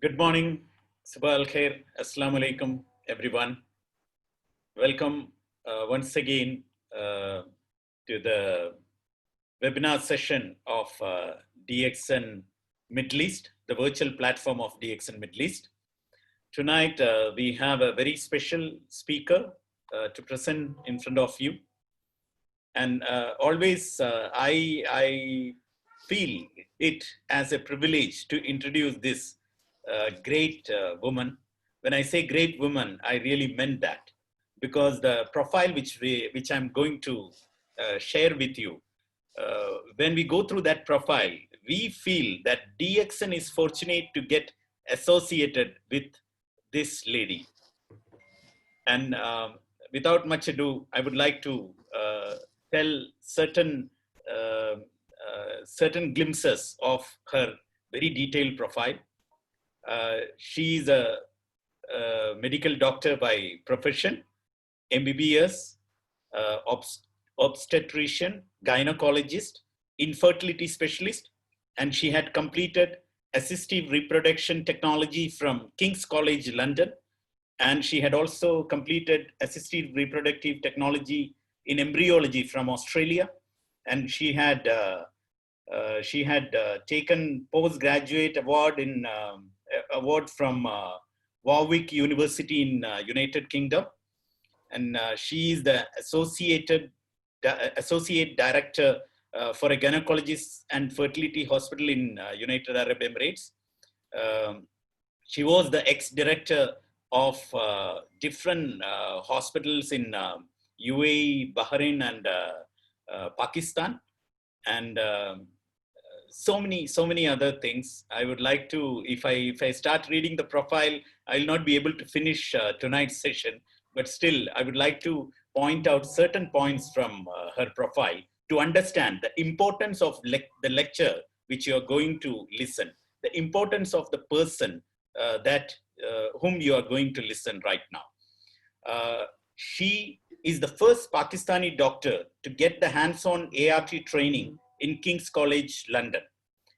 Good morning, Sabah al Khair, Assalamu alaikum, everyone. Welcome once again to the webinar session of DXN Middle East, the virtual platform of DXN Middle East. Tonight, we have a very special speaker to present in front of you. And always, I feel it as a privilege to introduce this great woman. When I say great woman, I really meant that, because the profile which I'm going to share with you, when we go through that profile, we feel that DXN is fortunate to get associated with this lady. And without much ado, I would like to tell certain glimpses of her very detailed profile. She's a medical doctor by profession, MBBS, obstetrician, gynecologist, infertility specialist, and she had completed assistive reproduction technology from King's College London, and she had also completed assistive reproductive technology in embryology from Australia, and she had taken postgraduate award from Warwick University in United Kingdom, and she is the associate director for a gynecologist and fertility hospital in United Arab Emirates. She was the ex-director of different hospitals in UAE, Bahrain, and Pakistan, and so many other things. I would like to, if I start reading the profile, I'll not be able to finish tonight's session, but still I would like to point out certain points from her profile to understand the importance of the lecture which you are going to listen, the importance of the person whom you are going to listen right now. She is the first Pakistani doctor to get the hands-on ART training in King's College London.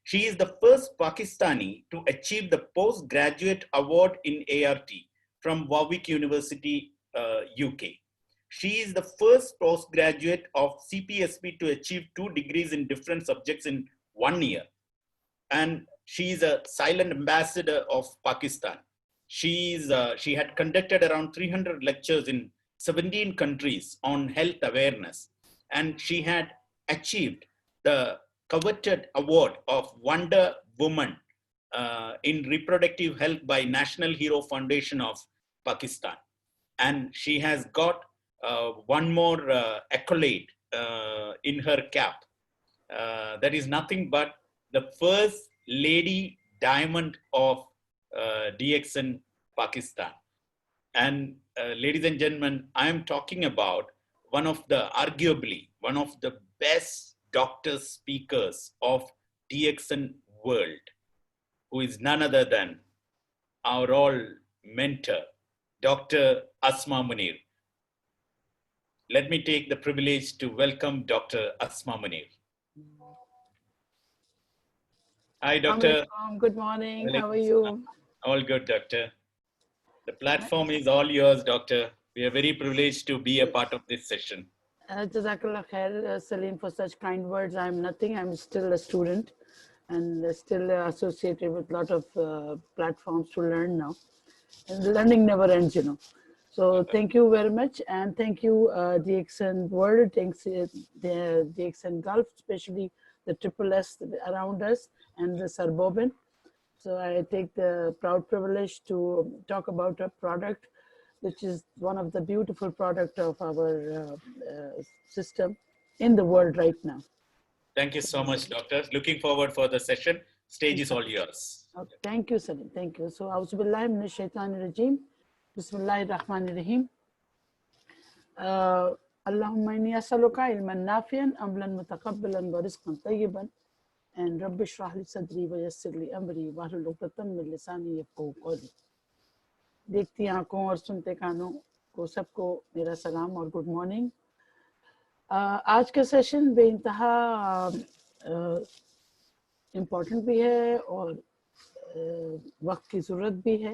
She is the first Pakistani to achieve the postgraduate award in ART from Warwick University, UK. She is the first postgraduate of CPSP to achieve 2 degrees in different subjects in 1 year. And she is a silent ambassador of Pakistan. She had conducted around 300 lectures in 17 countries on health awareness, and she had achieved the coveted award of Wonder Woman in reproductive health by National Hero Foundation of Pakistan. And she has got one more accolade in her cap. That is nothing but the first lady diamond of DXN Pakistan. And ladies and gentlemen, I am talking about arguably one of the best doctor speakers of DXN world, who is none other than our all mentor, Dr. Asma Munir. Let me take the privilege to welcome Dr. Asma Munir. Hi, Doctor. Good morning. How are you? All good, Doctor. The platform is all yours, Doctor. We are very privileged to be a part of this session. Jazakallah khair, Salim, for such kind words. I'm nothing. I'm still a student and still associated with a lot of platforms to learn now. And the learning never ends, you know. So thank you very much. And thank you, DXN World, thanks the DXN Gulf, especially the Triple S around us, and the Sarboben. So I take the proud privilege to talk about a product which is one of the beautiful product of our system in the world right now. Thank you so much, Doctor. Looking forward for the session. Stage is all yours. Okay. Thank you, Salim. Thank you. So, Auzubillahi minash shaitanir rajim. Bismillahir rahmanir rahim. Allahumma inni as'aluka ilman nafi'an, amalan mutaqabbalan wa rizqan tayyiban. And Rabbi shrah li sadri wa yassir li amri wahlul 'uqdatam min lisani yafqahu qawli. देखती आंखों और सुनते कानों को सबको मेरा सलाम और गुड मॉर्निंग। आज का सेशन बेइंतहा इम्पोर्टेंट भी है और वक्त की ज़रूरत भी है।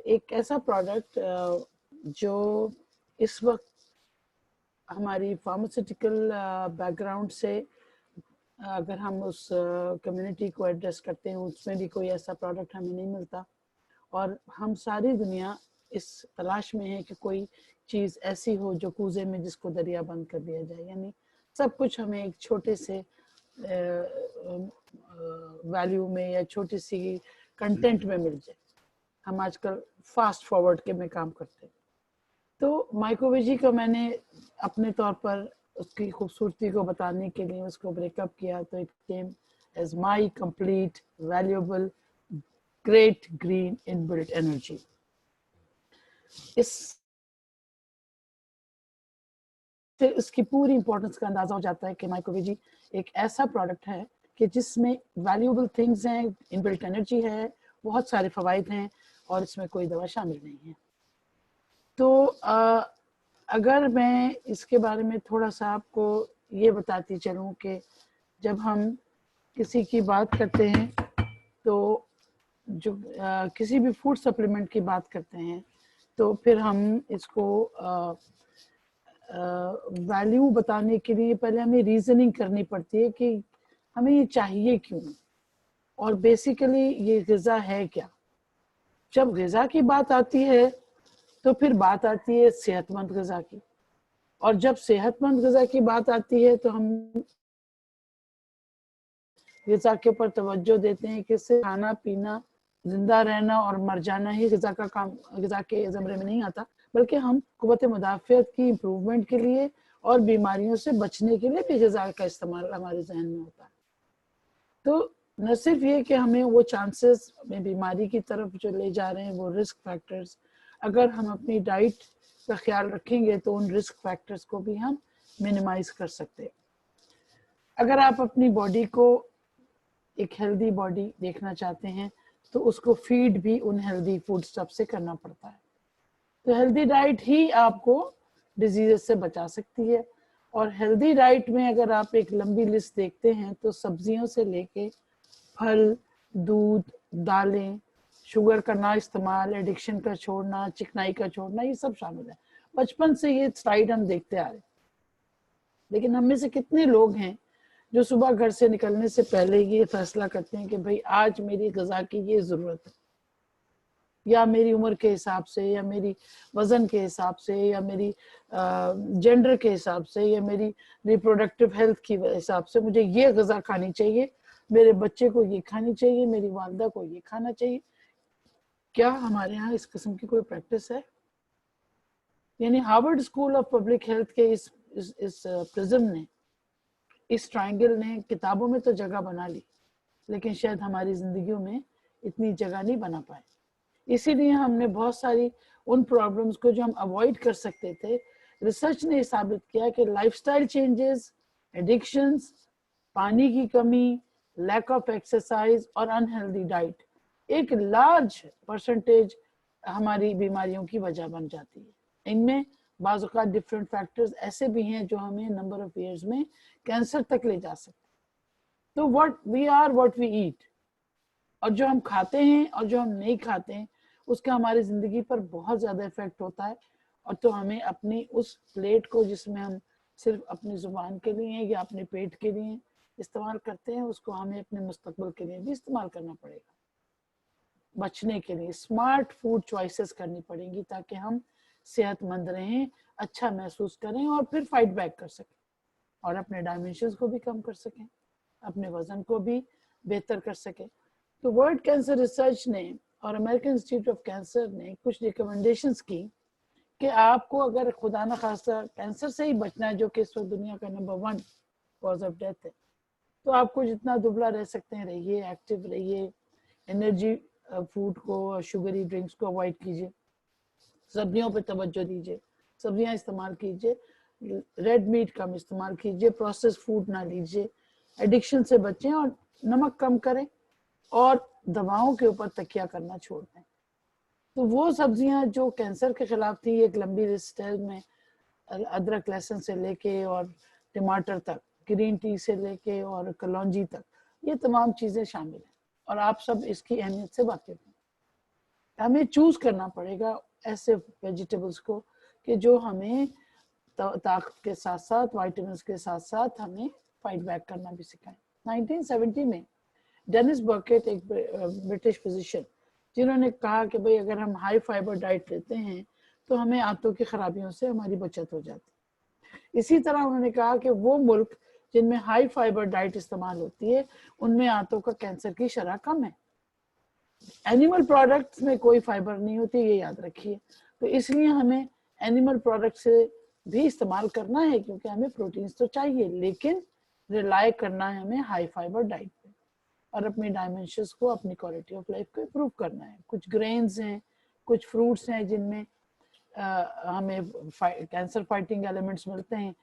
एक ऐसा प्रोडक्ट जो इस वक्त हमारी फार्मास्यूटिकल बैकग्राउंड से अगर हम उस कम्युनिटी को एड्रेस करते हैं, उसमें भी कोई ऐसा प्रोडक्ट हमें नहीं मिलता, और हम सारी दुनिया इस तलाश में है कि कोई चीज़ ऐसी हो जो कूजे में जिसको दरिया बंद कर दिया जाए, यानी सब कुछ हमें एक छोटे से वैल्यू में या छोटी सी कंटेंट में मिल जाए। हम आजकल फास्ट फॉरवर्ड के में काम करते हैं। तो माइक्रोवेजी को मैंने अपने तौर पर उसकी खूबसूरती को बताने के लिए उसको ब्रेकअप किया, तो it came as my complete valuable great green inbuilt energy. इस इसकी पूरी इंपॉर्टेंस का अंदाजा हो जाता है कि माइक्रोवेजी एक ऐसा प्रोडक्ट है कि जिसमें वैल्यूएबल थिंग्स हैं, इनबिल्ट एनर्जी है, बहुत सारे फवाइद हैं, और इसमें कोई दवा शामिल नहीं है। तो अगर मैं इसके बारे में थोड़ा सा आपको ये बताती चलूँ कि जब हम किसी की बात करते हैं तो जो किसी भी फूड सप्लीमेंट की बात करते हैं तो फिर हम इसको वैल्यू बताने के लिए पहले हमें रीजनिंग करनी पड़ती है कि हमें ये चाहिए क्यों, और बेसिकली ये ग़िज़ा है क्या। जब ग़िज़ा की बात आती है तो फिर बात आती है सेहतमंद ग़िज़ा की, और जब सेहतमंद ग़िज़ा की बात आती है तो हम ग़िज़ा के ऊपर तवज्जो देते हैं कि सिर्फ खाना पीना, जिंदा रहना और मर जाना ही ग़िज़ा का काम, ग़िज़ा के ज़मरे में नहीं आता, बल्कि हम क़ुव्वत मुदाफ़ियत की इम्प्रूवमेंट के लिए और बीमारियों से बचने के लिए भी ग़िज़ा का इस्तेमाल हमारे जहन में होता है। तो न सिर्फ ये कि हमें वो चांसेस में बीमारी की तरफ जो ले जा रहे हैं वो रिस्क फैक्टर्स, अगर हम अपनी डाइट का ख्याल रखेंगे तो उन रिस्क फैक्टर्स को भी हम मिनिमाइज कर सकते हैं। अगर आप अपनी बॉडी को एक हेल्दी बॉडी देखना चाहते हैं तो उसको फीड भी उन हेल्दी फूड स्टफ से करना पड़ता है। तो हेल्दी डाइट ही आपको डिजीजेस से बचा सकती है, और हेल्दी डाइट में अगर आप एक लंबी लिस्ट देखते हैं तो सब्जियों से लेके फल, दूध, दालें, शुगर का ना इस्तेमाल, एडिक्शन का छोड़ना, चिकनाई का छोड़ना, ये सब शामिल है। बचपन से ये स्लाइड हम देखते आ रहे हैं, लेकिन हम में से कितने लोग हैं जो सुबह घर से निकलने से पहले ये फैसला करते हैं कि भाई आज मेरी ग़िज़ा की ये ज़रूरत है, या मेरी उम्र के हिसाब से, या मेरी वज़न के हिसाब से, या मेरी जेंडर के हिसाब से, या मेरी रिप्रोडक्टिव हेल्थ की हिसाब से मुझे ये ग़िज़ा खानी चाहिए, मेरे बच्चे को ये खानी चाहिए, मेरी वालदा को ये खाना चाहिए। क्या हमारे यहाँ इस किस्म की कोई प्रैक्टिस है? यानी Harvard school of public health के इस प्रिज्म ने, इस ट्रायंगल ने किताबों में तो जगह बना ली, लेकिन शायद हमारी जिंदगियों में इतनी जगह नहीं बना पाए। इसीलिए हमने बहुत सारी उन प्रॉब्लम्स को जो हम अवॉइड कर सकते थे, रिसर्च ने साबित किया कि लाइफस्टाइल चेंजेस, एडिक्शंस, पानी की कमी, लैक ऑफ एक्सरसाइज और अनहेल्दी डाइट एक लार्ज परसेंटेज हमारी बीमारियों की वजह बन जाती है। इनमें बाज़ औक़ात डिफरेंट फैक्टर्स ऐसे भी हैं जो हमें नंबर ऑफ ईयर्स में कैंसर तक ले जा सकते हैं। तो what we are what we eat, और जो हम खाते हैं और जो हम नहीं खाते हैं उसका हमारी ज़िंदगी पर बहुत ज़्यादा इफेक्ट होता है। और तो हमें अपनी उस प्लेट को जिसमें हम सिर्फ अपनी ज़ुबान के लिए या अपने पेट के लिए इस्तेमाल करते हैं, उसको हमें अपने मुस्तकबिल के लिए भी इस्तेमाल करना पड़ेगा। बचने के लिए स्मार्ट फूड चॉइसेस करनी पड़ेंगी ताकि हम सेहतमंद रहें, अच्छा महसूस करें और फिर फाइट बैक कर सकें, और अपने डायमेंशंस को भी कम कर सकें, अपने वजन को भी बेहतर कर सकें। तो वर्ल्ड कैंसर रिसर्च ने और अमेरिकन इंस्टीट्यूट ऑफ कैंसर ने कुछ रिकमेंडेशंस की कि आपको अगर खुदा न खास्ता कैंसर से ही बचना है, जो कि इस वक्त दुनिया का नंबर 1 कॉज ऑफ डेथ है, तो आपको जितना दुबला रह सकते हैं रहिए, एक्टिव रहिए, एनर्जी फूड को, शुगरी ड्रिंक्स को अवॉइड कीजिए, सब्जियों पे तवज्जो दीजिए, सब्जियां इस्तेमाल कीजिए, रेड मीट कम इस्तेमाल कीजिए, प्रोसेस फूड ना लीजिए, एडिक्शन से बचें और नमक कम करें, और दवाओं के ऊपर तकिया करना छोड़ दें। तो वो सब्जियां जो कैंसर के खिलाफ थी, एक लंबी लिस्ट है में अदरक लहसुन से लेके और टमाटर तक, ग्रीन टी से लेके और कलौंजी तक, ये तमाम चीज़ें शामिल हैं। और आप सब इसकी अहमियत से वाकिफ हैं। हमें चूज करना पड़ेगा ऐसे वेजिटेबल्स को कि जो हमें ताकत के साथ साथ विटामिन के साथ साथ हमें फाइट बैक करना भी सिखाएं। 1970 में डेनिस बर्केट, एक ब्रिटिश फिजिशियन, जिन्होंने कहा कि भाई अगर हम हाई फाइबर डाइट लेते हैं तो हमें आंतों की खराबियों से हमारी बचत हो जाती। इसी तरह उन्होंने कहा कि वो मुल्क जिनमें हाई फाइबर डाइट इस्तेमाल होती है उनमें आंतों का कैंसर की शरह कम है। एनिमल प्रोडक्ट्स में कोई फाइबर नहीं होती, ये याद रखिए। तो इसलिए हमें एनिमल प्रोडक्ट से भी इस्तेमाल करना है क्योंकि हमें प्रोटीन्स तो चाहिए, लेकिन रिलाय करना है हमें हाई फाइबर डाइट पे और अपनी डायमेंशंस को, अपनी क्वालिटी ऑफ लाइफ को इम्प्रूव करना है। कुछ ग्रेन्स हैं, कुछ फ्रूट्स हैं जिनमें हमें कैंसर फाइटिंग एलिमेंट्स मिलते हैं।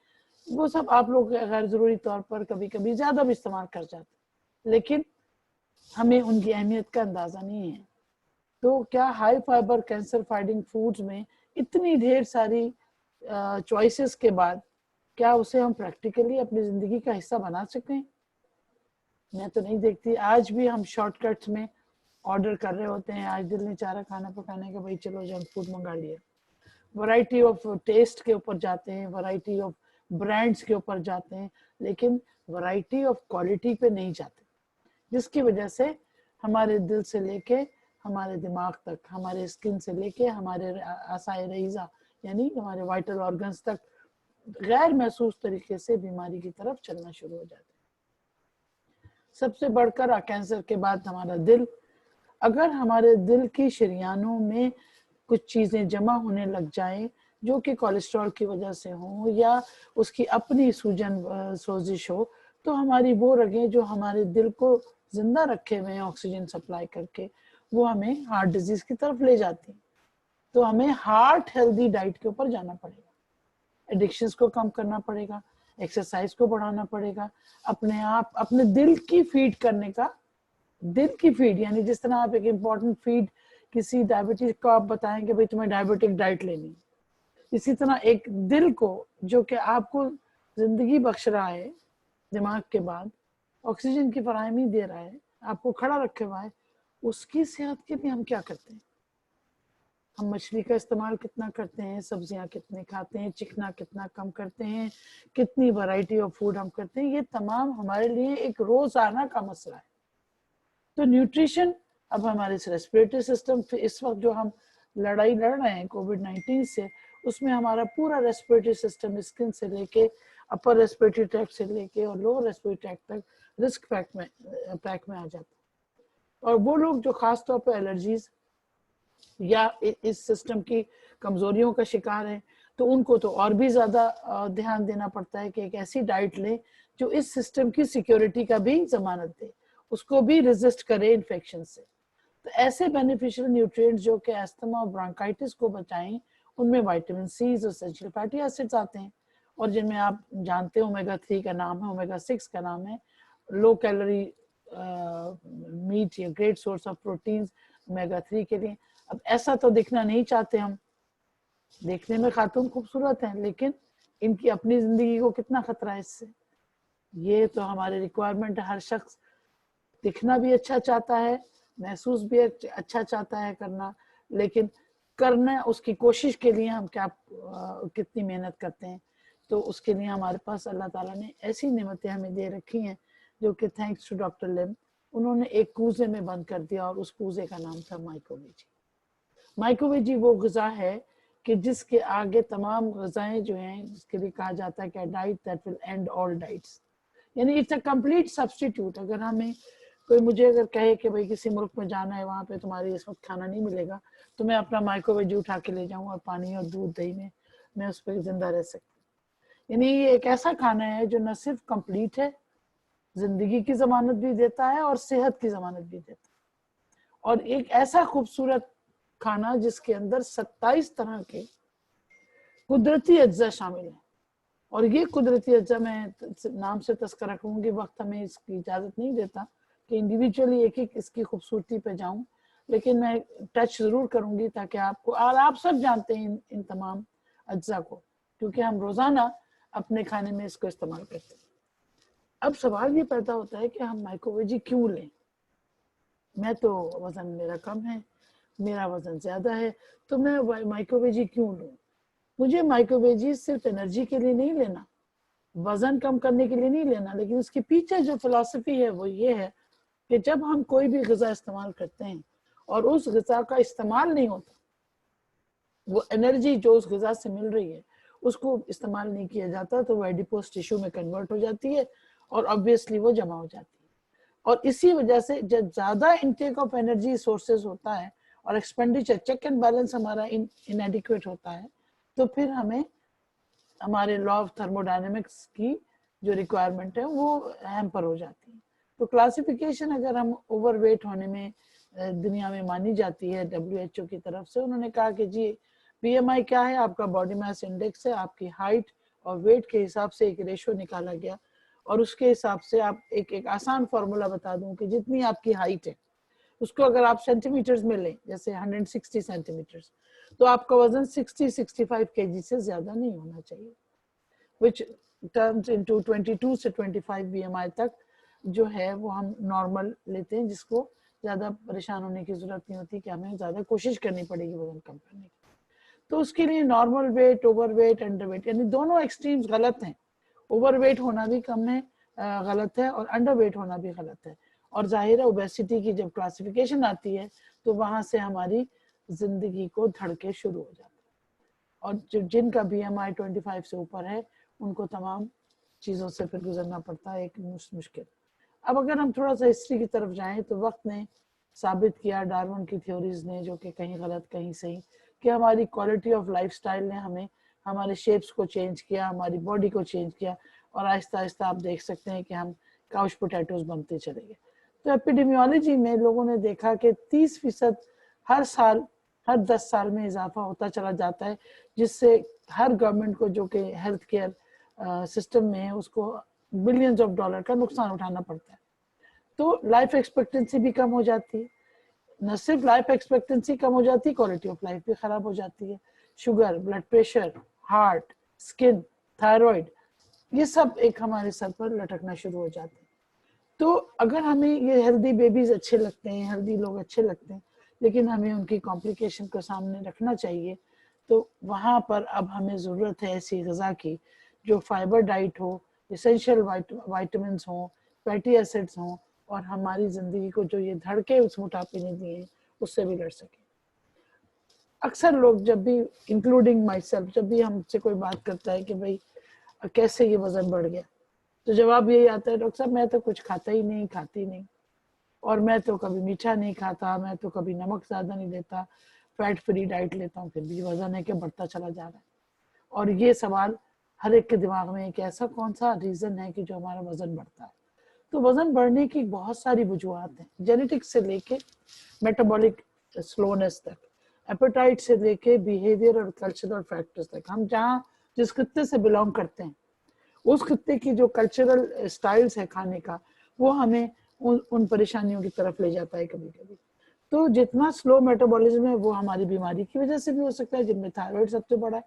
वो सब आप लोग गैर जरूरी तौर पर कभी कभी ज्यादा भी इस्तेमाल कर जाते हैं, लेकिन हमें उनकी अहमियत का अंदाजा नहीं है। तो क्या high fibre cancer fighting foods में इतनी ढेर सारी चॉइसेस के बाद क्या उसे हम प्रैक्टिकली अपनी जिंदगी का हिस्सा बना सकें? मैं तो नहीं देखती। आज भी हम शॉर्टकट्स में ऑर्डर कर रहे होते हैं, आज दिल नहीं चाह रहा खाना पकाने का, भाई चलो जंक फूड मंगा लिए। वैरायटी ऑफ टेस्ट के ऊपर जाते हैं, वैरायटी ऑफ ब्रांड्स के ऊपर जाते हैं, लेकिन वैरायटी ऑफ क्वालिटी पे नहीं जाते, जिसकी वजह से हमारे दिल से लेके हमारे दिमाग तक, हमारे स्किन से लेके हमारे आसाए रईजा यानी हमारे वाइटल ऑर्गन्स तक गैर महसूस तरीके से बीमारी की तरफ चलना शुरू हो जाते हैं। सबसे बढ़कर कैंसर के बाद हमारा दिल। अगर हमारे दिल की शरियानों में कुछ चीजें जमा होने लग जाएं जो कि कोलेस्ट्रॉल की वजह से हो या उसकी अपनी सूजन सोजिश हो, तो हमारी वो रगें जो हमारे दिल को जिंदा रखे हुए हैं ऑक्सीजन सप्लाई करके, वो हमें हार्ट डिजीज की तरफ ले जाती हैं। तो हमें हार्ट हेल्दी डाइट के ऊपर जाना पड़ेगा, एडिक्शंस को कम करना पड़ेगा, एक्सरसाइज को बढ़ाना पड़ेगा, अपने आप अपने दिल की फीड करने का। दिल की फीड यानी जिस तरह आप एक इम्पॉर्टेंट फीड किसी डायबिटीज को आप बताएं कि भाई तुम्हें डायबिटिक डाइट लेनी, इसी तरह एक दिल को जो कि आपको जिंदगी बख्श रहा है, दिमाग के बाद ऑक्सीजन की फराहमी दे रहा है, आपको खड़ा रखे हुआ है, उसकी सेहत के लिए हम क्या करते हैं? हम मछली का इस्तेमाल कितना करते हैं, सब्जियां कितने खाते हैं, चिकना कितना कम करते हैं, कितनी वैरायटी ऑफ फूड हम करते हैं, ये तमाम हमारे लिए एक रोजाना का मसला है। तो न्यूट्रिशन अब हमारे रेस्पिरेटरी सिस्टम, इस वक्त जो हम लड़ाई लड़ रहे हैं कोविड-19 से, उसमें हमारा पूरा रेस्पिरेटरी सिस्टम स्किन से लेके अपर रेस्पिरेटरी ट्रैक्ट से लेके और लोअर रेस्पिरेटरी ट्रैक्ट तक रिस्क पैक में आ जाता है। और वो लोग जो खास तौर पर एलर्जीज या इस सिस्टम की कमजोरियों का शिकार है, तो उनको तो और भी ज्यादा ध्यान देना पड़ता है कि एक ऐसी डाइट लें जो इस सिस्टम की सिक्योरिटी का भी जमानत दे, उसको भी रेजिस्ट करे इन्फेक्शन से। तो ऐसे बेनिफिशियल न्यूट्रिएंट्स जो कि अस्थमा और ब्रोंकाइटिस को बचाएं, उनमें विटामिन सी और एसेंशियल फैटी एसिड्स आते हैं, और जिनमें आप जानते हैं ओमेगा 3 का नाम है, ओमेगा 6 का नाम है, लो कैलोरी मीट या great source of proteins omega 3 के लिए। अब ऐसा तो दिखना नहीं चाहते हम, देखने में खातून खूबसूरत हैं, लेकिन इनकी अपनी जिंदगी को कितना खतरा है इससे। ये तो हमारे रिक्वायरमेंट है, हर शख्स दिखना भी अच्छा चाहता है, महसूस भी अच्छा चाहता है करना, लेकिन करना उसकी कोशिश के लिए हम क्या कितनी मेहनत करते हैं। तो उसके लिए हमारे पास अल्लाह ताला ने ऐसी नेमतें हमें दे रखी हैं जो कि थैंक्स टू डॉक्टर लिम उन्होंने एक कूजे में बंद कर दिया, और उस कूजे का नाम था माइक्रोवेजी। माइक्रोवेजी वो ग़िज़ा है कि जिसके आगे तमाम ग़िज़ाएं जो हैं, जिसके लिए कहा जाता है कि diet that will and all diets, यानी इट्स अ कंप्लीट सब्स्टिट्यूट। अगर हमें कोई मुझे अगर कहे कि भाई किसी मुल्क में जाना है, वहाँ पे तुम्हारे इस वक्त खाना नहीं मिलेगा, तो मैं अपना माइक्रोवेज उठा के ले जाऊँ और पानी और दूध दही में मैं उस पर जिंदा रह सकती हूँ। यानी ये एक ऐसा खाना है जो न सिर्फ कंप्लीट है, जिंदगी की जमानत भी देता है और सेहत की जमानत भी देता है, और एक ऐसा खूबसूरत खाना जिसके अंदर 27 तरह के कुदरती अज्जा शामिल हैं। और ये कुदरती अज्जा मैं नाम से तस्करा करूंगी, वक्त हमें इसकी इजाजत नहीं देता कि इंडिविजुअली एक एक इसकी खूबसूरती पे जाऊं, लेकिन मैं टच जरूर करूंगी ताकि आपको, और आप सब जानते हैं इन तमाम अज्जा को, क्योंकि हम रोजाना अपने खाने में इसको इस्तेमाल करते हैं। अब सवाल ये पैदा होता है कि हम माइक्रोवेजी क्यों लें? मैं तो वजन मेरा कम है, मेरा वजन ज्यादा है, तो मैं माइक्रोवेजी क्यों लूं? मुझे माइक्रोवेजी सिर्फ एनर्जी के लिए नहीं लेना, वजन कम करने के लिए नहीं लेना, लेकिन उसके पीछे जो फिलॉसफी है वो ये है कि जब हम कोई भी ग़िज़ा इस्तेमाल करते हैं और उस ग़िज़ा का इस्तेमाल नहीं होता, वो एनर्जी जो उस ग़िज़ा से मिल रही है उसको इस्तेमाल नहीं किया जाता, तो वो एडिपोज टिश्यू में कन्वर्ट हो जाती है और ऑब्वियसली वो जमा हो जाती है। और इसी वजह से जब ज्यादा इनटेक ऑफ एनर्जी सोर्सेज होता है और एक्सपेंडिचर चेक एंड बैलेंस हमारा इनएडिक्वेट होता है, तो फिर हमें हमारे लॉ ऑफ थर्मोडायनेमिक्स की जो रिक्वायरमेंट है वो हैम्पर हो जाती है। तो क्लासिफिकेशन अगर हम ओवरवेट होने में दुनिया में मानी जाती है WHO की तरफ से, उन्होंने कहा कि जी BMI क्या है, आपका बॉडी मास इंडेक्स है, आपकी हाइट और वेट के हिसाब से एक रेशो निकाला गया और उसके हिसाब से आप एक आसान फॉर्मूला बता दूं कि जितनी आपकी हाइट है उसको अगर आप सेंटीमीटर्स में लें, जैसे 160 सेंटीमीटर्स, तो आपका वजन 60-65 kg से ज्यादा नहीं होना चाहिए, which turns into 22 से 25 BMI तक जो है वो हम नॉर्मल लेते हैं, जिसको ज्यादा परेशान होने की जरूरत नहीं होती कि हमें ज्यादा कोशिश करनी पड़ेगी वजन कम करने की। तो उसके लिए नॉर्मल वेट, ओवरवेट, अंडरवेट, यानी दोनों एक्सट्रीम्स गलत हैं। ओवरवेट होना भी कम है गलत है और अंडरवेट होना भी गलत है। और जाहिर है ओबेसिटी की जब क्लासिफिकेशन आती है तो वहां से हमारी जिंदगी को धड़के शुरू हो जाता है और जो जिनका BMI 25 से ऊपर है उनको तमाम चीज़ों से फिर गुजरना पड़ता है, एक मुश्किल। अब अगर हम थोड़ा सा हिस्ट्री की तरफ जाएं तो वक्त ने साबित किया, डार्विन की थ्योरीज ने, जो कि कहीं गलत कहीं सही, कि हमारी क्वालिटी ऑफ लाइफस्टाइल ने हमें हमारे शेप्स को चेंज किया, हमारी बॉडी को चेंज किया और आहिस्ता आहिस्ता आप देख सकते हैं कि हम काउच पोटैटोज बनते चले गए। तो एपिडेमियोलॉजी में लोगों ने देखा कि 30% हर साल, हर 10 साल में इजाफा होता चला जाता है, जिससे हर गवर्नमेंट को जो कि हेल्थ केयर सिस्टम में है उसको बिलियंस ऑफ डॉलर का नुकसान उठाना पड़ता है। तो लाइफ एक्सपेक्टेंसी भी कम हो जाती है, न सिर्फ लाइफ एक्सपेक्टेंसी कम हो जाती है, क्वालिटी ऑफ लाइफ भी खराब हो जाती है। Sugar, blood pressure, heart, skin, thyroid, ये सब एक हमारे सर पर लटकना शुरू हो जाते हैं। तो अगर हमें ये हेल्दी बेबीज अच्छे लगते हैं, हेल्दी लोग अच्छे लगते हैं, लेकिन हमें उनकी कॉम्प्लिकेशन को सामने रखना चाहिए, तो वहाँ पर अब हमें ज़रूरत है ऐसी ग़िज़ा की जो फाइबर डाइट हो, एसेंशियल वाइटामिन हो, फैटी एसिड्स हों और हमारी ज़िंदगी को जो ये धड़के उस मोटापे ने दिए हैं उससे भी लड़ सके। अक्सर लोग जब भी, इंक्लूडिंग माई सेल्फ, जब भी हमसे कोई बात करता है कि भाई कैसे ये वजन बढ़ गया, तो जवाब यही आता है, डॉक्टर साहब मैं तो कुछ खाता ही नहीं, खाती नहीं, और मैं तो कभी मीठा नहीं खाता, मैं तो कभी नमक ज्यादा नहीं लेता, फैट फ्री डाइट लेता हूँ, फिर भी वजन है कि बढ़ता चला जा रहा है। और ये सवाल हर एक के दिमाग में, एक ऐसा कौन सा रीजन है कि जो हमारा वजन बढ़ता है? तो वजन बढ़ने की बहुत सारी वजूहत हैं, जेनेटिक्स से लेके मेटाबॉलिक स्लोनेस तक, एपेटाइट से लेके बिहेवियर और कल्चरल फैक्टर्स तक। हम जहाँ जिस खित्ते से बिलोंग करते हैं उस खित्ते की जो कल्चरल स्टाइल्स है खाने का, वो हमें उन परेशानियों की तरफ ले जाता है कभी कभी। तो जितना स्लो मेटाबॉलिज्म है वो हमारी बीमारी की वजह से भी हो सकता है, जिनमें थायराइड सबसे बड़ा है।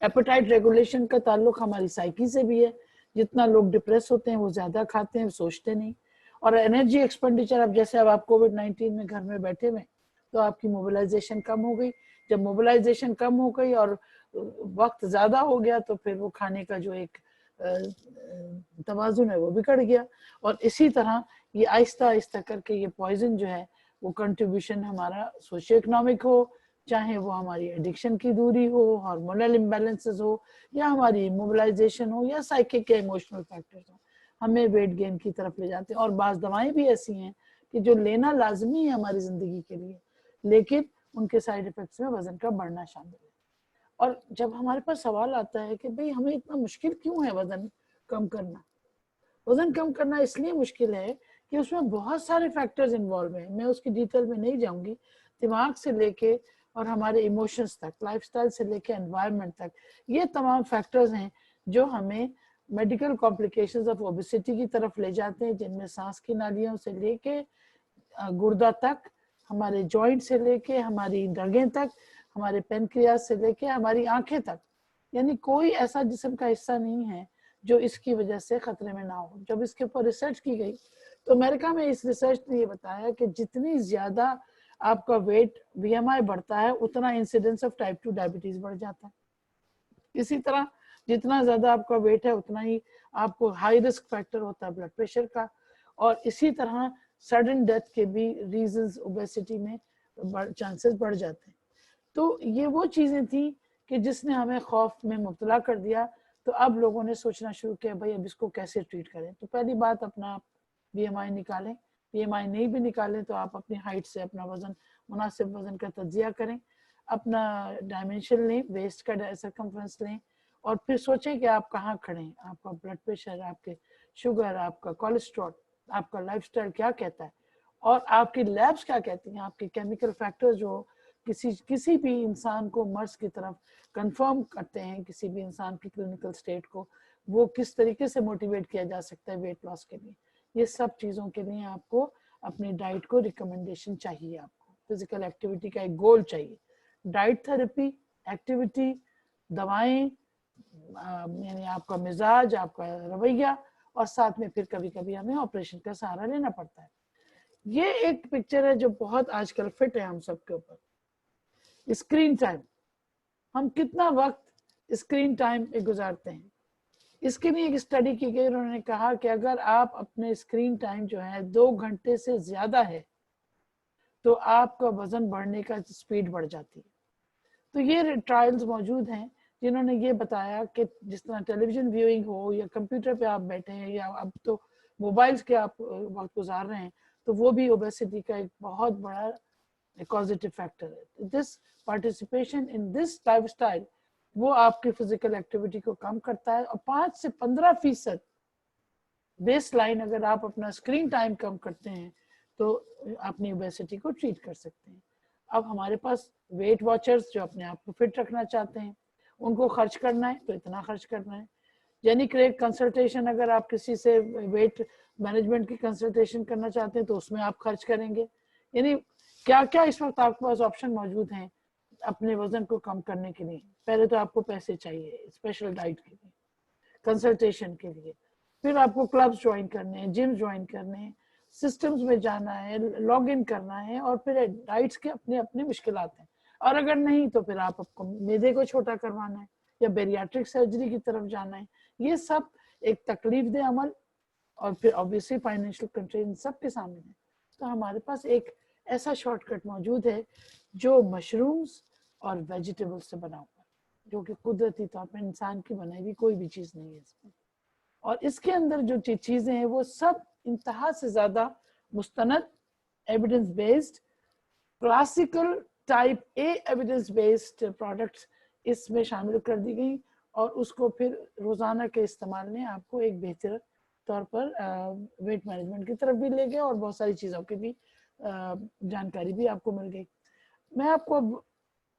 एपेटाइट रेगुलेशन का ताल्लुक हमारी साइकी से भी है, जितना लोग डिप्रेस होते हैं वो ज्यादा खाते हैं, सोचते नहीं। और एनर्जी एक्सपेंडिचर, अब जैसे अब आप कोविड-19 में घर में बैठे हुए तो आपकी मोबिलाइजेशन कम हो गई, जब मोबिलाइजेशन कम हो गई और वक्त ज्यादा हो गया तो फिर वो खाने का जो एक तवाजुन है वो बिगड़ गया। और इसी तरह ये आहिस्ता आहिस्ता करके ये पॉइजन जो है वो कंट्रीब्यूशन हमारा सोशियो इकोनॉमिक हो, चाहे वो हमारी एडिक्शन की दूरी हो, हार्मोनल इम्बैलेंसेस हो, या हमारी मोबिलाइजेशन हो, या साइकिक या इमोशनल फैक्टर्स हो, हमें वेट गेन की तरफ ले जाते हैं। और बाज़ दवाएं भी ऐसी हैं कि जो लेना लाजमी है हमारी जिंदगी के लिए, लेकिन उनके साइड इफेक्ट्स में वजन का बढ़ना शामिल है। और जब हमारे पास सवाल आता है कि भाई हमें इतना मुश्किल क्यों है वजन कम करना, वजन कम करना इसलिए मुश्किल है कि उसमें बहुत सारे फैक्टर्स इन्वॉल्व हैं, मैं उसकी डिटेल में नहीं जाऊंगी। दिमाग से लेके और हमारे इमोशंस तक, लाइफस्टाइल से लेके एनवायरनमेंट तक, ये तमाम फैक्टर्स हैं जो हमें मेडिकल कॉम्प्लिकेशंस ऑफ ओबेसिटी की तरफ ले जाते हैं, जिनमें सांस की नालियों से लेके गुर्दा तक, हमारे जॉइंट से लेके हमारी रगें तक, हमारे पेनक्रियास से लेके हमारी आंखें तक। यानी कोई ऐसा जिस्म का हिस्सा नहीं है जो इसकी वजह से खतरे में ना हो। जब इसके ऊपर रिसर्च की गई तो अमेरिका में इस रिसर्च ने ये बताया कि जितनी ज्यादा आपका वेट बीएमआई बढ़ता है उतना इंसिडेंस ऑफ टाइप 2 डायबिटीज बढ़ जाता है। इसी तरह जितना ज्यादा आपका वेट है उतना ही आपको हाई रिस्क फैक्टर होता है ब्लड प्रेशर का, और इसी तरह सडन डेथ के भी रीजंस ओबेसिटी में चांसेस बढ़ जाते हैं। तो ये वो चीजें थी कि जिसने हमें खौफ में मुब्तला कर दिया। तो अब लोगों ने सोचना शुरू किया भाई अब इसको कैसे ट्रीट करें। तो पहली बात अपना बीएमआई निकालें, बीएमआई नहीं भी निकालें तो आप अपनी हाइट से अपना वजन, मुनासिब वजन का तज्जिया करें, अपना डायमेंशन लें, वेस्ट का सरकमफ्रेंस लें, और फिर सोचें कि आप कहाँ खड़े हैं, आपका ब्लड प्रेशर, आपके शुगर, आपका कोलेस्ट्रॉल, आपका लाइफस्टाइल क्या कहता है, और आपकी लैब्स क्या कहती हैं, आपके केमिकल फैक्टर्स जो किसी भी इंसान को मर्ज की तरफ कंफर्म करते हैं, किसी भी इंसान की क्लिनिकल स्टेट को, वो किस तरीके से मोटिवेट किया जा सकता है वेट लॉस के लिए। ये सब चीज़ों के लिए आपको अपनी डाइट को रिकमेंडेशन चाहिए, आपको फिजिकल एक्टिविटी का एक गोल चाहिए। डाइट थेरेपी, एक्टिविटी, दवाएं, यानी आपका मिजाज, आपका रवैया, और साथ में फिर कभी कभी हमें ऑपरेशन का सहारा लेना पड़ता है। ये एक पिक्चर है जो बहुत आजकल फिट है हम सबके ऊपर। स्क्रीन टाइम, हम कितना वक्त स्क्रीन टाइम पे गुजारते हैं। इसके लिए एक स्टडी की गई, उन्होंने कहा कि अगर आप अपने स्क्रीन टाइम जो है 2 घंटे से ज्यादा है तो आपका वजन बढ़ने का स्पीड बढ़ जाती है। तो ये ट्रायल्स मौजूद हैं जिन्होंने ये बताया कि जिस तरह टेलीविजन व्यूइंग हो या कंप्यूटर पे आप बैठे हैं या अब तो मोबाइल्स के आप वक्त गुजार रहे हैं, तो वो भी ओबेसिटी का एक बहुत बड़ा causative factor है। This participation in this lifestyle वो आपकी फिजिकल एक्टिविटी को कम करता है, और 5 से 15% बेस लाइन अगर आप अपना स्क्रीन टाइम कम करते हैं तो अपनी ओबेसिटी को ट्रीट कर सकते हैं। अब हमारे पास वेट वॉचर्स जो अपने आप को फिट रखना चाहते हैं, उनको खर्च करना है तो इतना खर्च करना है। जेनिक रेट कंसल्टेशन, अगर आप किसी से वेट मैनेजमेंट की कंसल्टेशन करना चाहते हैं तो उसमें आप खर्च करेंगे। यानी क्या क्या इस वक्त आपके पास ऑप्शन मौजूद हैं अपने वजन को कम करने के लिए। पहले तो आपको पैसे चाहिए स्पेशल डाइट के लिए, कंसल्टेशन के लिए, फिर आपको क्लब्स ज्वाइन करने हैं, जिम ज्वाइन करने हैं, सिस्टम्स में जाना है, लॉग इन करना है, और फिर डाइट्स के अपने अपने मुश्किलात हैं। और अगर नहीं तो फिर आपको मैदे को छोटा करवाना है या बेरियाट्रिक सर्जरी की तरफ जाना है। ये सब एक तकलीफ दे अमल, और फिर ऑब्वियसली फाइनेंशियल कंस्ट्रेंट सबके सामने है। तो हमारे पास एक ऐसा शॉर्टकट मौजूद है जो मशरूम्स और वेजिटेबल्स से बना हुआ है, जो कि कुदरती तौर पर इंसान की बनाई हुई कोई भी चीज नहीं है इसमें। और इसके अंदर जो चीजें हैं वो सब इंतहा से ज्यादा मुस्तनद, evidence based, classical type A evidence based products इसमें शामिल कर दी गई, और उसको फिर रोजाना के इस्तेमाल ने आपको एक बेहतर तौर पर वेट मैनेजमेंट की तरफ भी ले गया, और बहुत सारी चीज़ों की भी जानकारी भी आपको मिल गई। मैं आपको अब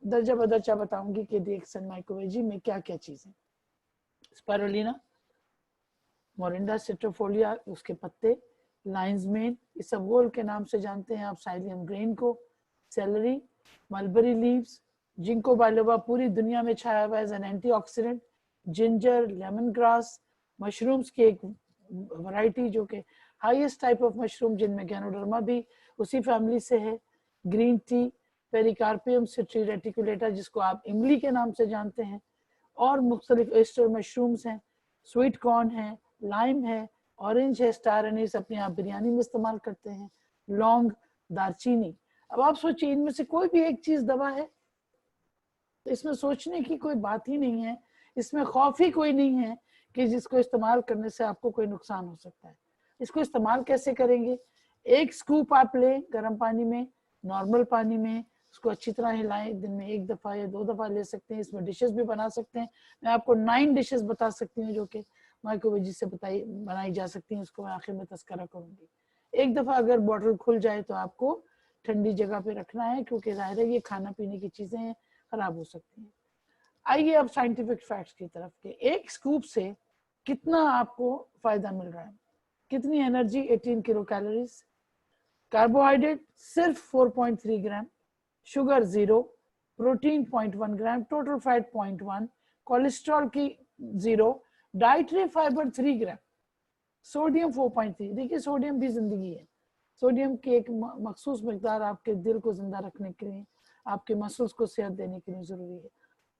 दर्जा बदर्जा बताऊंगी कि डिएक्सन माइकोवेजी में क्या क्या चीज़ें। स्पाइरुलिना, मोरिंडा सिट्रोफोलिया उसके पत्ते, लाइन्स मेन इसबगोल के नाम से जानते हैं आप साइलियम ग्रेन को, celery, mulberry leaves, ginkgo biloba पूरी दुनिया में छाया हुआ as an antioxidant, ginger, lemon grass, mushrooms की एक वैरायटी जो कि हाईएस्ट टाइप ऑफ मशरूम जिनमें गैनोडर्मा भी उसी फैमिली से है, green tea, pericarpium citri reticulata जिसको आप इमली के नाम से जानते हैं, और मुख्तलिफ एस्टर मशरूम्स हैं, स्वीट कॉर्न है, लाइम है, ऑरेंज है, स्टार एनीस अपने आप बिरयानी में इस्तेमाल करते हैं, लौंग, दालचीनी। अब आप सोचिए इनमें से कोई भी एक चीज दवा है? तो इसमें सोचने की कोई बात ही नहीं है, इसमें खौफ ही कोई नहीं है कि जिसको इस्तेमाल करने से आपको कोई नुकसान हो सकता है। इसको इस्तेमाल कैसे करेंगे? एक स्कूप आप लें गर्म पानी में, नॉर्मल पानी में, उसको अच्छी तरह हिलाएं, दिन में 1 दफा या 2 दफा ले सकते हैं। इसमें डिशेस भी बना सकते हैं, मैं आपको 9 डिशेस बता सकती हूँ जो कि माइक्रोवेजी से बनाई जा सकती हैं, उसको मैं आखिर में तस्करा करूंगी। एक दफा अगर बॉटल खुल जाए तो आपको ठंडी जगह पे रखना है, क्योंकि जाहिर है ये खाना पीने की चीजें हैं, खराब हो सकती हैं। आइए अब साइंटिफिक फैक्ट्स की तरफ के। एक स्कूप से कितना आपको फायदा मिल रहा है, कितनी एनर्जी? 18 किलो कैलोरीज, कार्बोहाइड्रेट सिर्फ 4.3 ग्राम, शुगर 0, प्रोटीन 0.1 ग्राम, टोटल फैट 0.1, कोलेस्ट्रॉल की 0, डाइटरी फाइबर 3 ग्राम। सोडियम 4.3, देखिए सोडियम भी जिंदगी है। सोडियम की एक मखसूस मकदार आपके दिल को जिंदा रखने के लिए, आपके मसल्स को सेहत देने के लिए जरूरी है।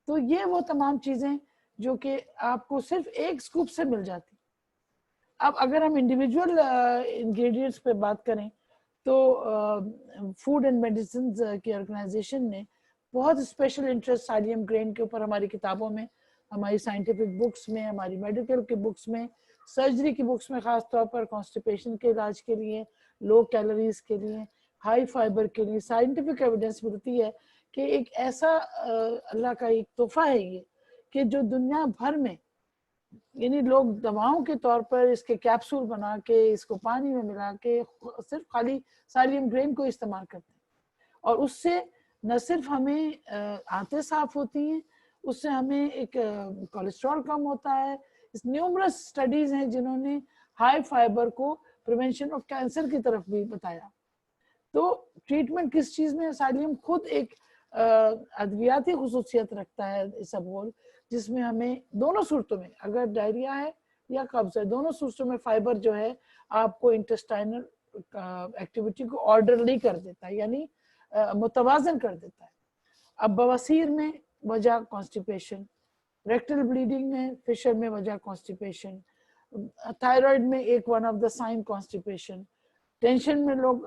तो ये वो तमाम चीजें जो कि आपको सिर्फ एक स्कूप से मिल जाती। अब अगर हम इंडिविजुअल इंग्रेडिएंट्स पे बात करें तो फूड एंड मेडिसिन की ऑर्गेनाइजेशन ने बहुत स्पेशल इंटरेस्ट साइलियम ग्रेन के ऊपर हमारी किताबों में, हमारी साइंटिफिक बुक्स में, हमारी मेडिकल की बुक्स में, सर्जरी की बुक्स में, खास तौर पर कॉन्स्टिपेशन के इलाज के लिए, लो कैलोरीज के लिए, हाई फाइबर के लिए साइंटिफिक एविडेंस मिलती है कि एक ऐसा अल्लाह का एक तोहफा है ये कि जो दुनिया भर में, यानी लोग दवाओं के तौर पर इसके कैप्सूल बना के, इसको पानी में मिला के सिर्फ खाली साइलियम ग्रेन को इस्तेमाल करते हैं, और उससे न सिर्फ हमें आंतें साफ होती हैं, उससे हमें एक कोलेस्ट्रॉल कम होता है। इस न्यूमरस स्टडीज हैं जिन्होंने हाई फाइबर को प्रिवेंशन ऑफ कैंसर की तरफ भी बताया। तो ट्रीटमेंट किस चीज में, साइलियम खुद एक अद्वियाती खुसूसियत रखता है इसबगोल, जिसमें हमें दोनों सूरतों में, अगर डायरिया है या कब्ज है, दोनों सूरतों में फाइबर जो है आपको इंटेस्टाइनल एक्टिविटी को ऑर्डरली कर देता है, यानी मुतवाजन कर देता है। अब बवासीर में वजह कॉन्स्टिपेशन, रेक्टल ब्लीडिंग में, फिशर में वजह कॉन्स्टिपेशन, थायराइड में एक one of the sign constipation, tension में लोग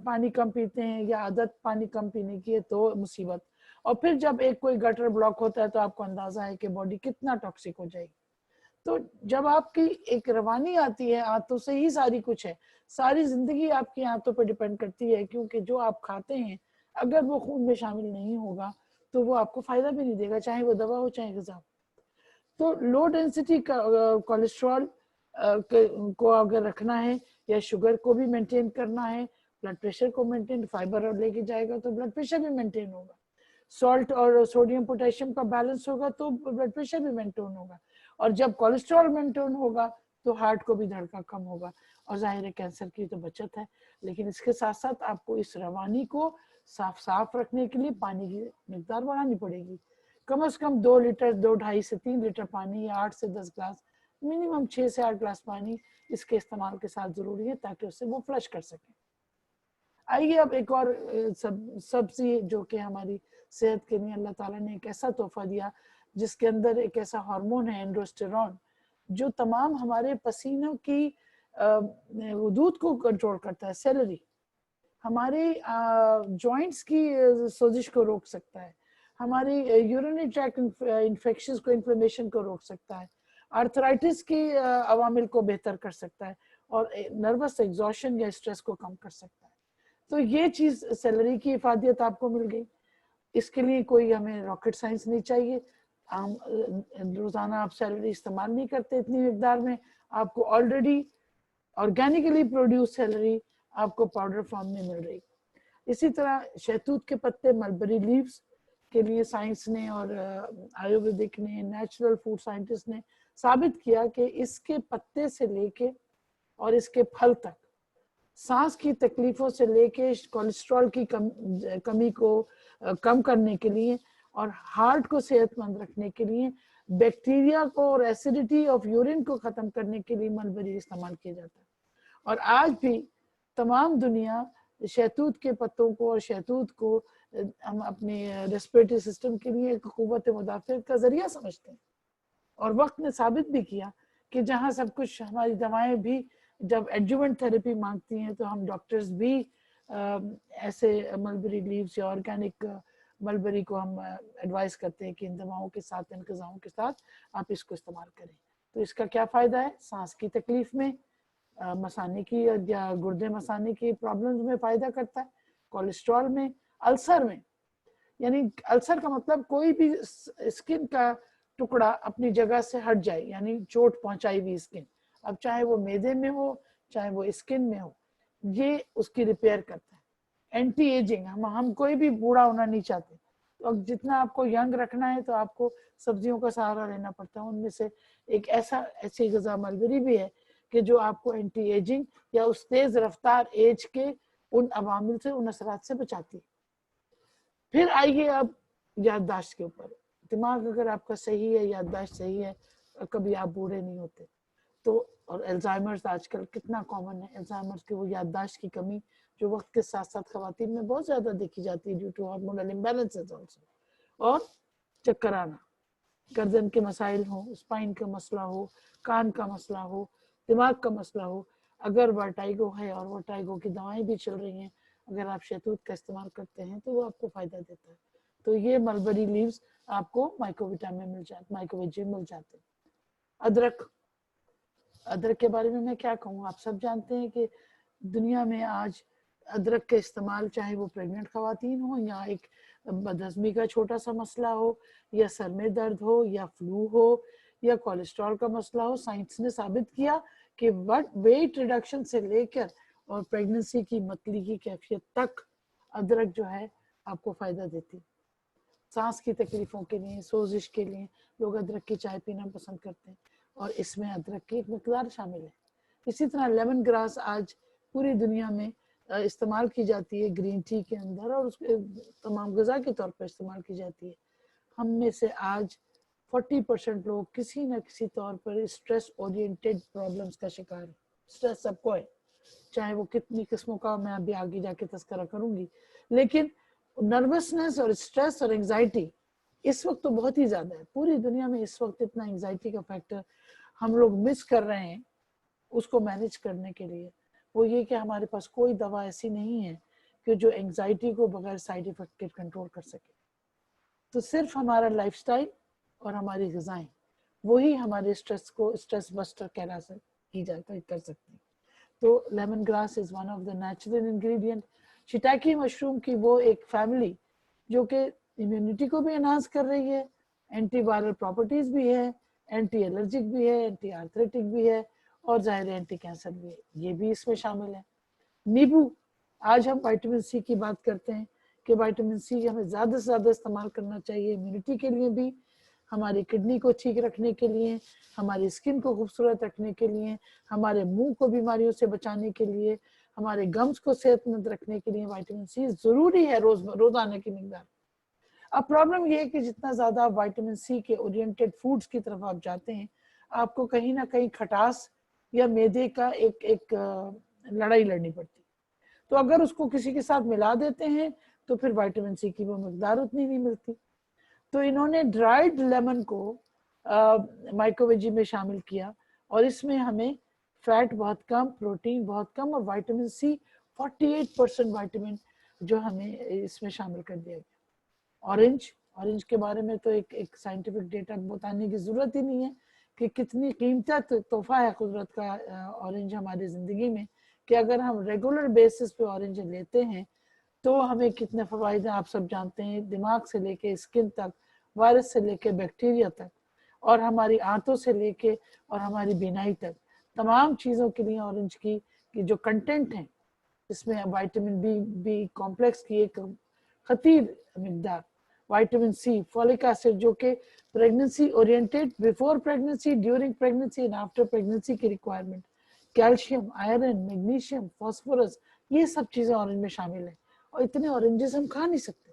पानी कम पीते हैं या आदत पानी कम पीने की है तो मुसीबत, और फिर जब एक कोई गटर ब्लॉक होता है तो आपको अंदाजा है कि बॉडी कितना टॉक्सिक हो जाएगी। तो जब आपकी एक रवानी आती है, आंतों से ही सारी कुछ है, सारी जिंदगी आपकी आंतों पर डिपेंड करती है, क्योंकि जो आप खाते हैं अगर वो खून में शामिल नहीं होगा तो वो आपको फायदा भी नहीं देगा, चाहे वो दवा हो चाहे ग़िज़ा। तो लो डेंसिटी कोलेस्ट्रॉल को अगर रखना है या शुगर को भी मेंटेन करना है, ब्लड प्रेशर को मेंटेन, फाइबर और लेके जाएगा तो ब्लड प्रेशर भी मेंटेन होगा, सॉल्ट और सोडियम पोटेशियम का बैलेंस होगा तो ब्लड प्रेशर भी मेंटेन होगा, और जब कोलेस्ट्रॉल मेंटेन होगा तो हार्ट को भी धड़का कम होगा, और जाहिर है कैंसर की तो बचत है। लेकिन इसके साथ साथ आपको इस रवानी को साफ रखने के लिए पानी की मिकदार बढ़ानी पड़ेगी। कम से कम 2 लीटर, 2.5 से 3 लीटर पानी, या 8 से 10 ग्लास, मिनिमम 6 से 8 ग्लास पानी इसके इस्तेमाल के साथ जरूरी है ताकि उससे वो फ्लश कर सके। आइए अब एक और सब्जी जो कि हमारी सेहत के लिए अल्लाह ताला ने एक ऐसा तोहफा दिया जिसके अंदर एक ऐसा हार्मोन है एंड्रोस्टेरॉन, जो तमाम हमारे पसीनों की दूध को कंट्रोल करता है। सेलरी हमारे जॉइंट्स की सोजिश को रोक सकता है, हमारी यूरिनरी ट्रैक्ट इन्फेक्शंस को, इन्फ्लेमेशन को रोक सकता है, आर्थराइटिस की अवामिल को बेहतर कर सकता है, और नर्वस एग्जॉशन या स्ट्रेस को कम कर सकता है। तो ये चीज सेलरी की इफादियत आपको मिल गई। इसके लिए कोई हमें रॉकेट साइंस नहीं चाहिए, हम रोजाना आप सेलरी इस्तेमाल नहीं करते इतनी मिकदार में, आपको ऑलरेडी ऑर्गेनिकली प्रोड्यूस सेलरी आपको पाउडर फॉर्म में मिल रही। इसी तरह शहतूत के पत्ते, मलबरी लीव्स के लिए साइंस ने और आयुर्वेदिक ने, नेचुरल फूड साइंटिस्ट ने साबित किया कि इसके पत्ते से लेके और इसके फल तक सांस की तकलीफों से लेके कोलेस्ट्रॉल की कमी को कम करने के लिए और हार्ट को सेहतमंद रखने के लिए, बैक्टीरिया को और एसिडिटी ऑफ यूरिन को खत्म करने के लिए मलबरी इस्तेमाल किया जाता है। और आज भी तमाम दुनिया शहतूत के पत्तों को और शहतूत को हम अपने रेस्पिरेटरी सिस्टम के लिए एक क़ुव्वत मुदाफ़ियत का जरिया समझते हैं। और वक्त ने साबित भी किया कि जहाँ सब कुछ, हमारी दवाएं भी जब एडजुवेंट थेरेपी मांगती हैं तो हम डॉक्टर्स भी ऐसे मलबरी लीव्स या ऑर्गेनिक मलबरी को हम एडवाइस करते हैं कि इन दवाओं के साथ, इन ग़िज़ाओं के साथ आप इसको इस्तेमाल करें। तो इसका क्या फ़ायदा है? सांस की तकलीफ में, मसाने की या गुर्दे मसाने की प्रॉब्लम्स में फ़ायदा करता है, कोलेस्ट्रॉल में, अल्सर में, यानी अल्सर का मतलब कोई भी स्किन का टुकड़ा अपनी जगह से हट जाए, यानी चोट पहुंचाई हुई स्किन, अब चाहे वो मैदे में हो चाहे वो स्किन में हो, ये उसकी रिपेयर करता है। एंटी एजिंग, हम कोई भी बूढ़ा होना नहीं चाहते, तो अब जितना आपको यंग रखना है तो आपको सब्जियों का सहारा लेना पड़ता है। उनमें से एक ऐसी ग़िज़ा मलबरी भी है कि जो आपको एंटी एजिंग या उस तेज रफ्तार एज के उन अवामिल से, उन असरात से बचाती है। फिर आइए अब याददाश्त के ऊपर। दिमाग अगर आपका सही है, याददाश्त सही है, कभी आप बूढ़े नहीं होते। तो और अल्जाइमर्स आजकल कितना कॉमन है, अल्जाइमर्स की वो याददाश्त की कमी जो वक्त के साथ साथ खवातीन में बहुत ज़्यादा देखी जाती है due to hormonal imbalances also, और चक्कर आना, गर्दन के मसाइल हो, स्पाइन का मसला हो, कान का मसला हो, दिमाग का मसला हो, अगर वर्टाइगो है और वर्टाइगो की दवाएं भी चल रही हैं, अगर आप शहतूत का इस्तेमाल करते हैं तो वो आपको फ़ायदा देता है। तो ये मलबरी लीव्स आपको माइक्रोविटामिन मिल जाते, माइक्रोवेजिव मिल जाते हैं। अदरक, अदरक के बारे में मैं क्या कहूँ, आप सब जानते हैं कि दुनिया में आज अदरक का इस्तेमाल, चाहे वो प्रेग्नेंट खवातीन हो या एक बदहजमी का छोटा सा मसला हो या सर में दर्द हो या फ्लू हो या कोलेस्ट्रॉल का मसला हो, साइंस ने साबित किया कि वेट रिडक्शन से लेकर और प्रेगनेंसी की मतली की कैफियत तक अदरक जो है आपको फायदा देती है। सांस की तकलीफों के लिए, सोजिश के लिए लोग अदरक की चाय पीना पसंद करते हैं और इसमें अदरक की एक मकदार शामिल है। इसी तरह लेमन ग्रास आज पूरी दुनिया में इस्तेमाल की जाती है ग्रीन टी के अंदर और उसके तमाम गज़ा के तौर पर इस्तेमाल की जाती है। हम में से आज 40% लोग किसी न किसी तौर पर स्ट्रेस ओरिएंटेड प्रॉब्लम्स का शिकार है। स्ट्रेस सबको है, चाहे वो कितनी किस्मों का, मैं अभी आगे जाके तस्करा करूंगी, लेकिन नर्वसनेस और स्ट्रेस और एंजाइटी इस वक्त तो बहुत ही ज्यादा है पूरी दुनिया में। इस वक्त इतना एंजाइटी का फैक्टर हम लोग मिस कर रहे हैं उसको मैनेज करने के लिए, वो ये कि हमारे पास कोई दवा ऐसी नहीं है कि जो एंजाइटी को बगैर साइड इफेक्ट के कंट्रोल कर सके। तो सिर्फ हमारा लाइफस्टाइल और हमारी ग़िज़ाएं वही हमारे स्ट्रेस को स्ट्रेस बस्टर कहला की जा कर सकती हैं। तो lemon grass is one of the natural ingredient. Shiitake mushroom की वो एक फैमिली जो कि इम्यूनिटी को भी एनहांस कर रही है, एंटीवायरल प्रॉपर्टीज भी है, एंटी एलर्जिक भी है, एंटी आर्थरेटिक भी है और जाहिर है एंटी कैंसर भी है, ये भी इसमें शामिल है। नींबू, आज हम विटामिन सी की बात करते हैं कि विटामिन सी हमें ज़्यादा से ज़्यादा इस्तेमाल करना चाहिए इम्यूनिटी के लिए भी, हमारी किडनी को ठीक रखने के लिए, हमारी स्किन को खूबसूरत रखने के लिए, हमारे मुंह को बीमारियों से बचाने के लिए, हमारे गम्स को सेहतमंद रखने के लिए विटामिन सी ज़रूरी है रोज़ाना की मिकदार। अब प्रॉब्लम ये है कि जितना ज़्यादा आप विटामिन सी के ओरिएंटेड फूड्स की तरफ आप जाते हैं, आपको कहीं ना कहीं खटास या मैदे का एक लड़ाई लड़नी पड़ती है। तो अगर उसको किसी के साथ मिला देते हैं तो फिर विटामिन सी की वो मकदार उतनी नहीं मिलती। तो इन्होंने ड्राइड लेमन को माइक्रोवेजी में शामिल किया और इसमें हमें फैट बहुत कम, प्रोटीन बहुत कम और विटामिन सी 48% विटामिन जो हमें इसमें शामिल कर दिया गया। ऑरेंज, ऑरेंज के बारे में तो एक साइंटिफिक डेटा बताने की ज़रूरत ही नहीं है कि कितनी कीमती तोहफा है कुदरत का ऑरेंज हमारी ज़िंदगी में, कि अगर हम रेगुलर बेसिस पे ऑरेंज लेते हैं तो हमें कितने फ़वाइद आप सब जानते हैं, दिमाग से लेके स्किन तक, वायरस से लेके बैक्टीरिया तक और हमारी आंतों से लेके और हमारी बीनाई तक, तमाम चीज़ों के लिए ऑरेंज की जो कंटेंट है इसमें विटामिन बी कॉम्प्लेक्स की एक खतीर मिकदार, विटामिन सी, फॉलिक एसिड जो कि pregnancy oriented, before pregnancy, during pregnancy and after pregnancy की requirement, calcium, iron, magnesium, phosphorus, ये सब चीज़ें ऑरेंज में शामिल है और इतने ऑरेंजेस हम खा नहीं सकते।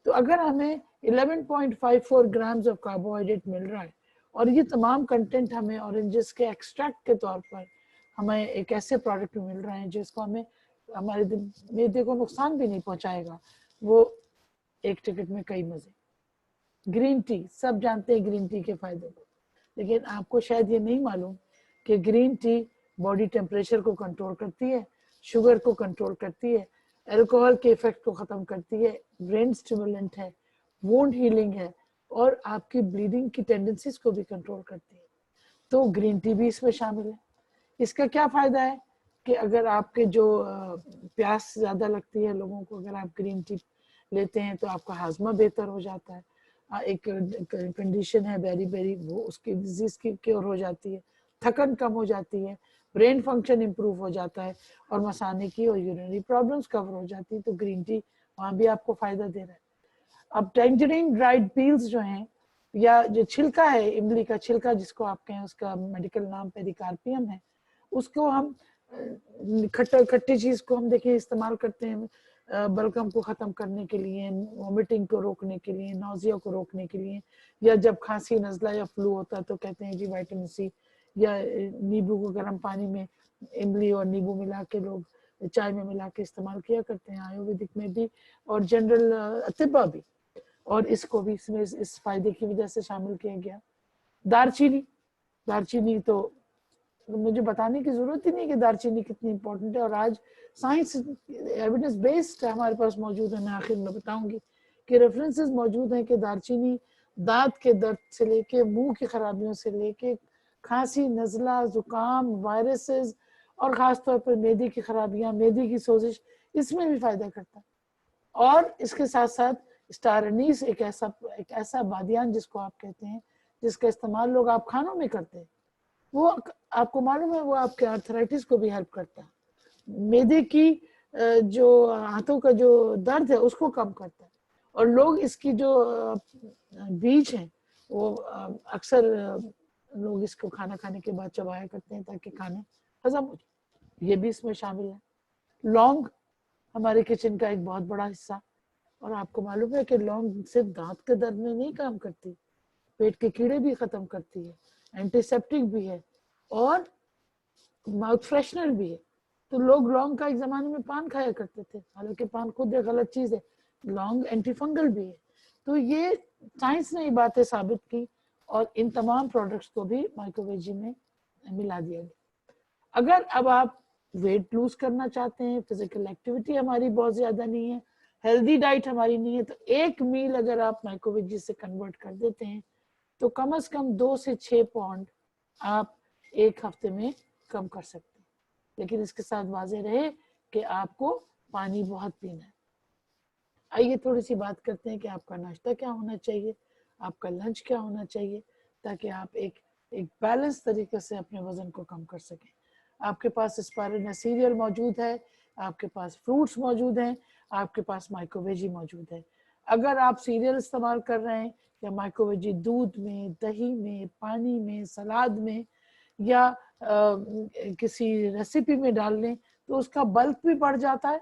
तो अगर हमें 11.54 ग्राम्स ऑफ कार्बोहाइड्रेट मिल रहा है और ये तमाम कंटेंट हमें ऑरेंजेस के एक्सट्रैक्ट के तौर पर हमें एक ऐसे प्रोडक्ट मिल रहे हैं जिसको हमें हमारे मैदे को नुकसान भी नहीं पहुंचाएगा, वो एक टिकट में कई मजे। ग्रीन टी, सब जानते हैं ग्रीन टी के फायदे को, लेकिन आपको शायद ये नहीं मालूम कि ग्रीन टी बॉडी टेम्परेचर को कंट्रोल करती है, शुगर को कंट्रोल करती है, अल्कोहल के इफेक्ट को ख़त्म करती है, ब्रेन स्टिमुलेंट है, वुंड हीलिंग है और आपकी ब्लीडिंग की टेंडेंसीज को भी कंट्रोल करती है। तो ग्रीन टी भी इसमें शामिल है। इसका क्या फ़ायदा है कि अगर आपके जो प्यास ज़्यादा लगती है लोगों को, अगर आप ग्रीन टी लेते हैं तो आपका हाजमा बेहतर हो जाता है। एक कंडीशन है बेरी बेरी, वो उसकी डिजीज़ की क्योर हो जाती है, थकन कम हो जाती है, ब्रेन फंक्शन इम्प्रूव हो जाता है और मसाने की और यूरिनरी प्रॉब्लम्स कवर हो जाती है। तो ग्रीन टी वहाँ भी आपको फ़ायदा दे रहा है। अब टैंजरीन ड्राइड पील्स जो हैं या जो छिलका है, इमली का छिलका जिसको आप कहें, उसका मेडिकल नाम पेरिकार्पियम है, उसको हम खट्टी चीज़ को हम देखिए इस्तेमाल करते हैं बलगम को ख़त्म करने के लिए, वॉमिटिंग को रोकने के लिए, नौजिया को रोकने के लिए, या जब खांसी नज़ला या फ्लू होता है तो कहते हैं जी विटामिन सी या नींबू को गर्म पानी में इमली और नींबू मिला के लोग चाय में मिला के इस्तेमाल किया करते हैं, आयुर्वेदिक में भी और जनरल तिब्बा भी, और इसको भी इसमें इस फायदे की वजह से शामिल किया गया। दालचीनी, दालचीनी तो मुझे बताने की जरूरत ही नहीं कि दालचीनी कितनी इंपॉर्टेंट है, और आज साइंस एविडेंस बेस्ड हमारे पास मौजूद है। मैं आखिर में बताऊंगी कि रेफरेंसेस मौजूद हैं कि दालचीनी दांत के दर्द से लेके, मुंह की खराबियों से लेके, खांसी, नज़ला, जुकाम, वायरसेस और खासतौर पर मैदे की खराबियां, मैदे की सोजिश, इसमें भी फायदा करता है। और इसके साथ साथ स्टार एनीस एक ऐसा बादियान जिसको आप कहते हैं, जिसका इस्तेमाल लोग आप खानों में करते हैं, वो आपको मालूम है वो आपके आर्थराइटिस को भी हेल्प करता है, मैदे की जो हाथों का जो दर्द है उसको कम करता है। और लोग इसकी जो बीज है वो अक्सर लोग इसको खाना खाने के बाद चबाया करते हैं ताकि खाने हजम हो जाए, ये भी इसमें शामिल है। लौंग हमारे किचन का एक बहुत बड़ा हिस्सा, और आपको मालूम है कि लौंग सिर्फ दांत के दर्द में नहीं काम करती, पेट के कीड़े भी खत्म करती है, एंटीसेप्टिक भी है और माउथ फ्रेशनर भी है। तो लोग लौंग का एक जमाने में पान खाया करते थे, हालांकि पान खुद एक गलत चीज है, लौंग एंटीफंगल भी है। तो ये साइंस ने ये बातें साबित की और इन तमाम प्रोडक्ट्स को भी माइक्रोवेजी में मिला दिया गया। अगर अब आप वेट लूज करना चाहते हैं, फिजिकल एक्टिविटी हमारी बहुत ज्यादा नहीं है, हेल्दी डाइट हमारी नहीं है, तो एक मील अगर आप माइक्रोवेजी से कन्वर्ट कर देते हैं तो कम से कम 2 से 6 पाउंड आप एक हफ्ते में कम कर सकते हैं। लेकिन इसके साथ वाजे रहे कि आपको पानी बहुत पीना है। आइए थोड़ी सी बात करते हैं कि आपका नाश्ता क्या होना चाहिए, आपका लंच क्या होना चाहिए, ताकि आप एक बैलेंस तरीके से अपने वजन को कम कर सकें। आपके पास स्पाइरुलिना सीरियल मौजूद है, आपके पास फ्रूट्स मौजूद हैं, आपके पास माइक्रोवेजी मौजूद है। अगर आप सीरियल इस्तेमाल कर रहे हैं या माइक्रोवेजी दूध में, दही में, पानी में, सलाद में या किसी रेसिपी में डाल लें तो उसका बल्क भी बढ़ जाता है,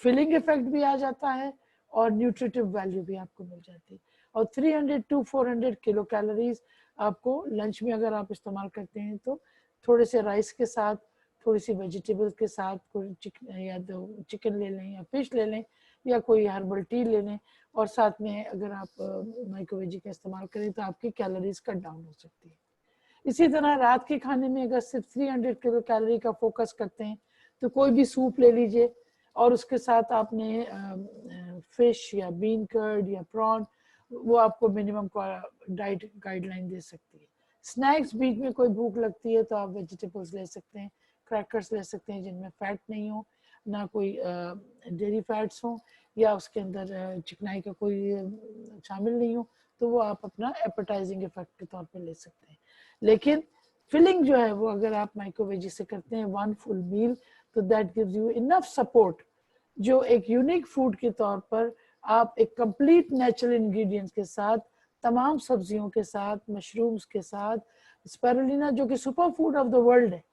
फिलिंग इफेक्ट भी आ जाता है और न्यूट्रिटिव वैल्यू भी आपको मिल जाती है। और 300 टू 400 किलो कैलोरीज आपको लंच में अगर आप इस्तेमाल करते हैं तो थोड़े से राइस के साथ, थोड़ी सी वेजिटेबल्स के साथ, कोई चिकन ले लें या फिश ले लें या कोई हर्बल टी ले लें, और साथ में अगर आप माइक्रोवेजी का इस्तेमाल करें तो आपकी कैलोरीज कट डाउन हो सकती है। इसी तरह रात के खाने में अगर सिर्फ 300 किलो कैलोरी का फोकस करते हैं तो कोई भी सूप ले लीजिए और उसके साथ आपने फिश या बीन कर्ड या प्रॉन, वो आपको मिनिमम डाइट गाइडलाइन दे सकती है। स्नैक्स बीच में कोई भूख लगती है तो आप वेजिटेबल्स ले सकते हैं, क्रैकर्स ले सकते हैं जिनमें फैट नहीं हो, ना कोई डेयरी फैट्स हो या उसके अंदर चिकनाई का कोई शामिल नहीं हो, तो वो आप अपना एपेटाइजिंग इफेक्ट के तौर पे ले सकते हैं। लेकिन फिलिंग जो है वो अगर आप माइक्रोवेजी से करते हैं 1 फुल मील, तो that gives you enough support, जो एक यूनिक फूड के तौर पर आप एक कंप्लीट नेचुरल इंग्रेडिएंट्स के साथ, तमाम सब्जियों के साथ, मशरूम्स के साथ, स्पाइरुलिना जो कि super food of the world है,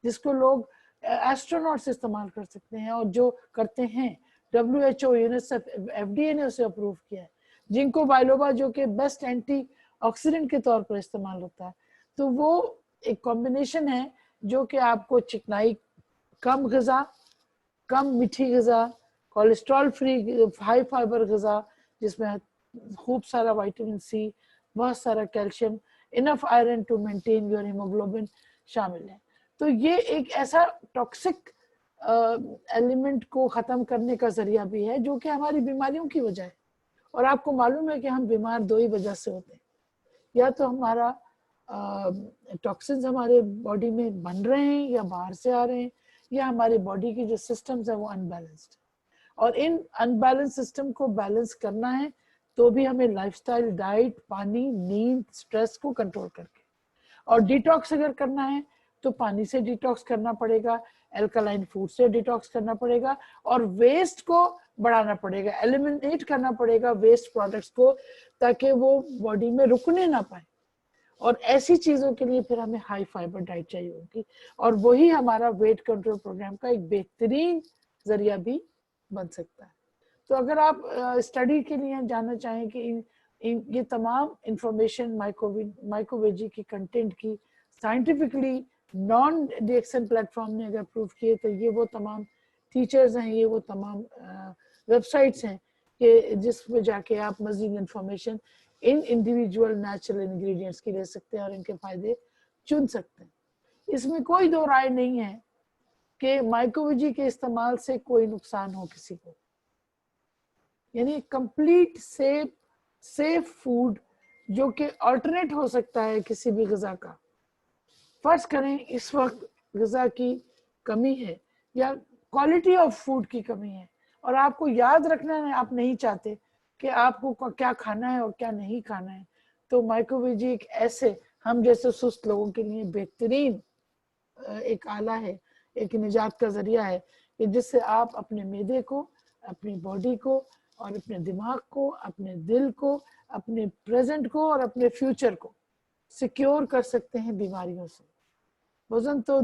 जिसको लोग एस्ट्रोनॉट्स इस्तेमाल कर सकते हैं और जो करते हैं, WHO, यूनिसेफ, FDA ने उसे अप्रूव किया है। जिंको बाइलोबा जो कि बेस्ट एंटी ऑक्सीडेंट के तौर पर इस्तेमाल होता है, तो वो एक कॉम्बिनेशन है जो कि आपको चिकनाई, कम गज़ा, कम मीठी गज़ा, कोलेस्ट्रॉल फ्री, हाई फाइबर गज़ा जिसमें खूब सारा विटामिन सी, बहुत सारा calcium, enough iron to maintain your haemoglobin शामिल है। तो ये एक ऐसा टॉक्सिक एलिमेंट को ख़त्म करने का जरिया भी है जो कि हमारी बीमारियों की वजह है। और आपको मालूम है कि हम बीमार 2 ही वजह से होते हैं, या तो हमारा टॉक्सिन्स हमारे बॉडी में बन रहे हैं या बाहर से आ रहे हैं, या हमारी बॉडी की जो सिस्टम्स है वो अनबैलेंस्ड। और इन अनबैलेंस सिस्टम को बैलेंस करना है तो भी हमें लाइफस्टाइल, डाइट, पानी, नींद, स्ट्रेस को कंट्रोल करके, और डिटॉक्स अगर करना है तो पानी से डिटॉक्स करना पड़ेगा, एल्कलाइन फूड से डिटॉक्स करना पड़ेगा, और वेस्ट को बढ़ाना पड़ेगा, एलिमिनेट करना पड़ेगा वेस्ट प्रोडक्ट्स को, ताकि वो बॉडी में रुकने ना पाए। और ऐसी चीजों के लिए फिर हमें हाई फाइबर डाइट चाहिए होगी, और वही हमारा वेट कंट्रोल प्रोग्राम का एक बेहतरीन जरिया भी बन सकता है। तो अगर आप स्टडी के लिए जानना चाहें कि ये तमाम इंफॉर्मेशन माइक्रोवेजी की कंटेंट की साइंटिफिकली नॉन डीएक्सएन प्लेटफॉर्म ने अगर प्रूव किए, तो ये वो तमाम टीचर्स हैं, ये वो तमाम वेबसाइट्स हैं कि जिस पे जाके आप मजीद information in individual natural ingredients की ले सकते हैं और इनके फायदे चुन सकते हैं। इसमें कोई दो राय नहीं है कि माइक्रोवेजी के इस्तेमाल से कोई नुकसान हो किसी को, यानी कंप्लीट सेफ फूड जो कि अल्टरनेट हो सकता है किसी भी ग़िज़ा का। फर्ज करें इस वक्त ग़िज़ा की कमी है या क्वालिटी ऑफ फूड की कमी है और आपको याद रखना है, आप नहीं चाहते कि आपको क्या खाना है और क्या नहीं खाना है, तो माइक्रोवेजी एक ऐसे हम जैसे सुस्त लोगों के लिए बेहतरीन एक आला है, एक निजात का जरिया है कि जिससे आप अपने मैदे को, अपनी बॉडी को और अपने दिमाग को, अपने दिल को, अपने प्रेजेंट को और अपने फ्यूचर को सिक्योर कर सकते हैं बीमारियों से। वजन तो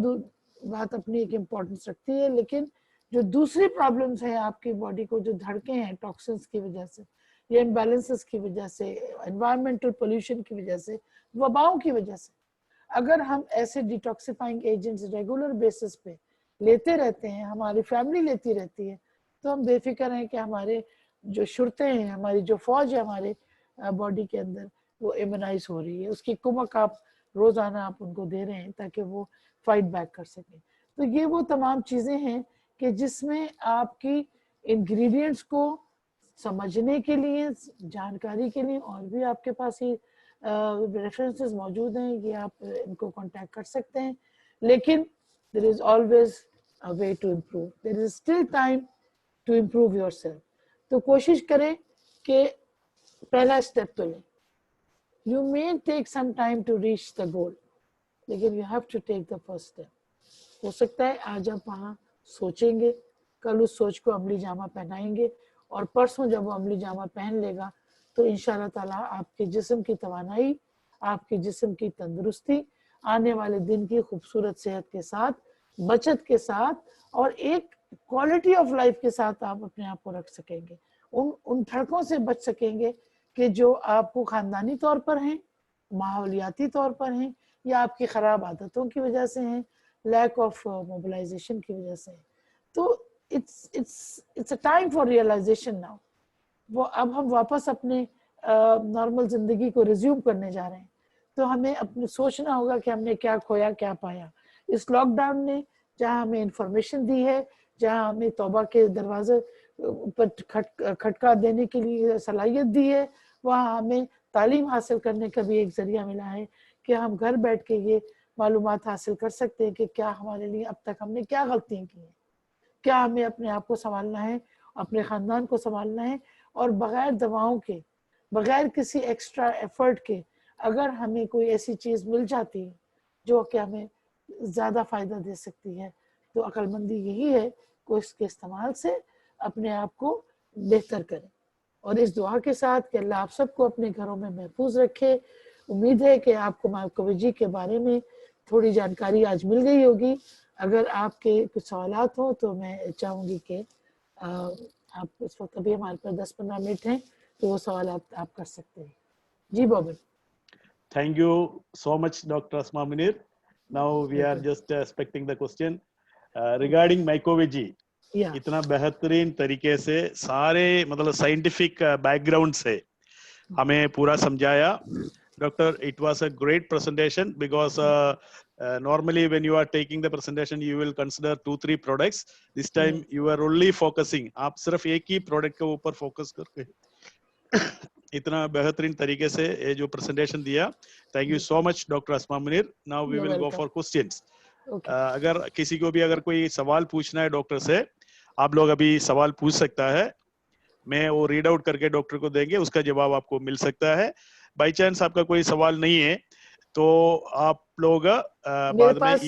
बात अपनी एक इम्पोर्टेंस रखती है, लेकिन जो दूसरी प्रॉब्लम्स हैं आपकी बॉडी को, जो धड़के हैं टॉक्सिन्स की वजह से या इम्बैलेंसेस की वजह से, एनवायरमेंटल पोल्यूशन की वजह से, वबाओं की वजह से, अगर हम ऐसे डिटॉक्सिफाइंग एजेंट्स रेगुलर बेसिस पे लेते रहते हैं, हमारी फैमिली लेती रहती है, तो हम बेफिक्र हैं कि हमारे जो शुरतें हैं, हमारी जो फौज है हमारे बॉडी के अंदर, वो इम्यूनाइज हो रही है, उसकी कुमक आप रोज़ाना आप उनको दे रहे हैं ताकि वो फाइट बैक कर सकें। तो ये वो तमाम चीज़ें हैं कि जिसमें आपकी इंग्रेडिएंट्स को समझने के लिए, जानकारी के लिए और भी आपके पास ये रेफरेंसेस मौजूद हैं, ये आप इनको कांटेक्ट कर सकते हैं। लेकिन there is always a way to improve, there is still time to improve yourself। तो कोशिश करें कि पहला स्टेप तो लें। You may take some time to reach the goal, लेकिन you have to take the first step। हो सकता है आज आप वहाँ सोचेंगे, कल उस सोच को अमली जामा पहनाएंगे और परसों जब वो अमली जामा पहन लेगा तो इंशाल्लाह ताला आपके जिस्म की तवानाई, आपके जिस्म की तंदुरुस्ती आने वाले दिन की खूबसूरत सेहत के साथ, बचत के साथ और एक क्वालिटी ऑफ लाइफ के साथ आप अपने आप को रख सकेंगे। उन धड़कों से बच सकेंगे कि जो आपको ख़ानदानी तौर पर हैं, माहौलियाती तौर पर हैं या आपकी ख़राब आदतों की वजह से हैं, लैक ऑफ मोबिलाइजेशन की वजह से। तो it's a time for realisation now. वो अब हम वापस अपने नॉर्मल ज़िंदगी को रिज्यूम करने जा रहे हैं, तो हमें अपने सोचना होगा कि हमने क्या खोया क्या पाया। इस लॉकडाउन ने जहां हमें इंफॉर्मेशन दी है, जहां हमें तौबा के दरवाजे पर खटका देने के लिए सलाहियत दी है, वहाँ हमें तालीम हासिल करने का भी एक ज़रिया मिला है कि हम घर बैठ के ये मालूमात हासिल कर सकते हैं कि क्या हमारे लिए अब तक हमने क्या गलतियाँ की हैं, क्या हमें अपने आप को संभालना है, अपने ख़ानदान को संभालना है और बग़ैर दवाओं के, बग़ैर किसी एक्स्ट्रा एफर्ट के अगर हमें कोई ऐसी चीज़ मिल जाती है जो कि हमें ज़्यादा फ़ायदा दे सकती है, तो अक्लमंदी यही है कि इसके इस्तेमाल से अपने आप को बेहतर करें। और इस दुआ के साथ कि अल्लाह आप सबको अपने घरों में महफूज रखे। उम्मीद है कि आपको माइक्रोवेजी के बारे में थोड़ी जानकारी आज मिल गई होगी। अगर आपके कुछ सवालात हो तो मैं चाहूँगी कि आप इस वक्त अभी हमारे पास 10-15 मिनट हैं, तो वो सवाल आप कर सकते हैं। जी bobbin. Thank you so much, Dr. Asma Munir. Now we are just expecting the question regarding mycology. इतना बेहतरीन तरीके से सारे मतलब साइंटिफिक बैकग्राउंड से हमें पूरा समझाया doctor. It was a great presentation because normally when you are taking the presentation you will consider 2-3 products. This time you are only focusing, आप सिर्फ एक ही प्रोडक्ट के ऊपर फोकस करके इतना बेहतरीन तरीके से ये जो प्रेजेंटेशन दिया. Thank you so much doctor Asma Munir. Now we will go for questions. अगर किसी को भी अगर कोई सवाल पूछना है डॉक्टर से, आप लोग अभी सवाल पूछ सकता है. मैं वो रीड आउट करके डॉक्टर को देंगे, उसका जवाब आपको मिल सकता है. बाई चांस आपका कोई सवाल नहीं है तो आप लोग मेरे पास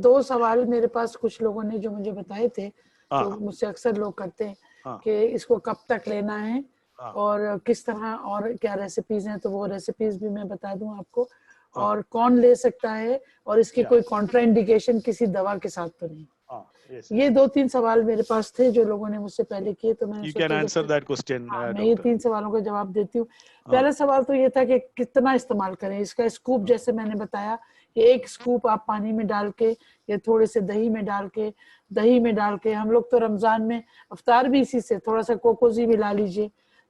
2 सवाल मेरे पास कुछ लोगों ने जो मुझे बताए थे, तो मुझसे अक्सर लोग करते हैं कि इसको कब तक लेना है और किस तरह और क्या रेसिपीज हैं, तो वो रेसिपीज भी मैं बता दूं आपको, और कौन ले सकता है और इसकी कोई कॉन्ट्राइंडिकेशन किसी दवा के साथ तो नहीं. ये 2-3 सवाल मेरे पास थे जो लोगों ने मुझसे पहले किए, तो मैंने मैं ये 3 सवालों का जवाब देती हूँ. पहला सवाल तो ये था कि कितना इस्तेमाल करें इसका. स्कूप जैसे मैंने बताया कि एक स्कूप आप पानी में डाल के या थोड़े से दही में डाल के हम लोग तो रमजान में अफ्तार भी इसी से, थोड़ा सा कोकोजी मिला लीजिए,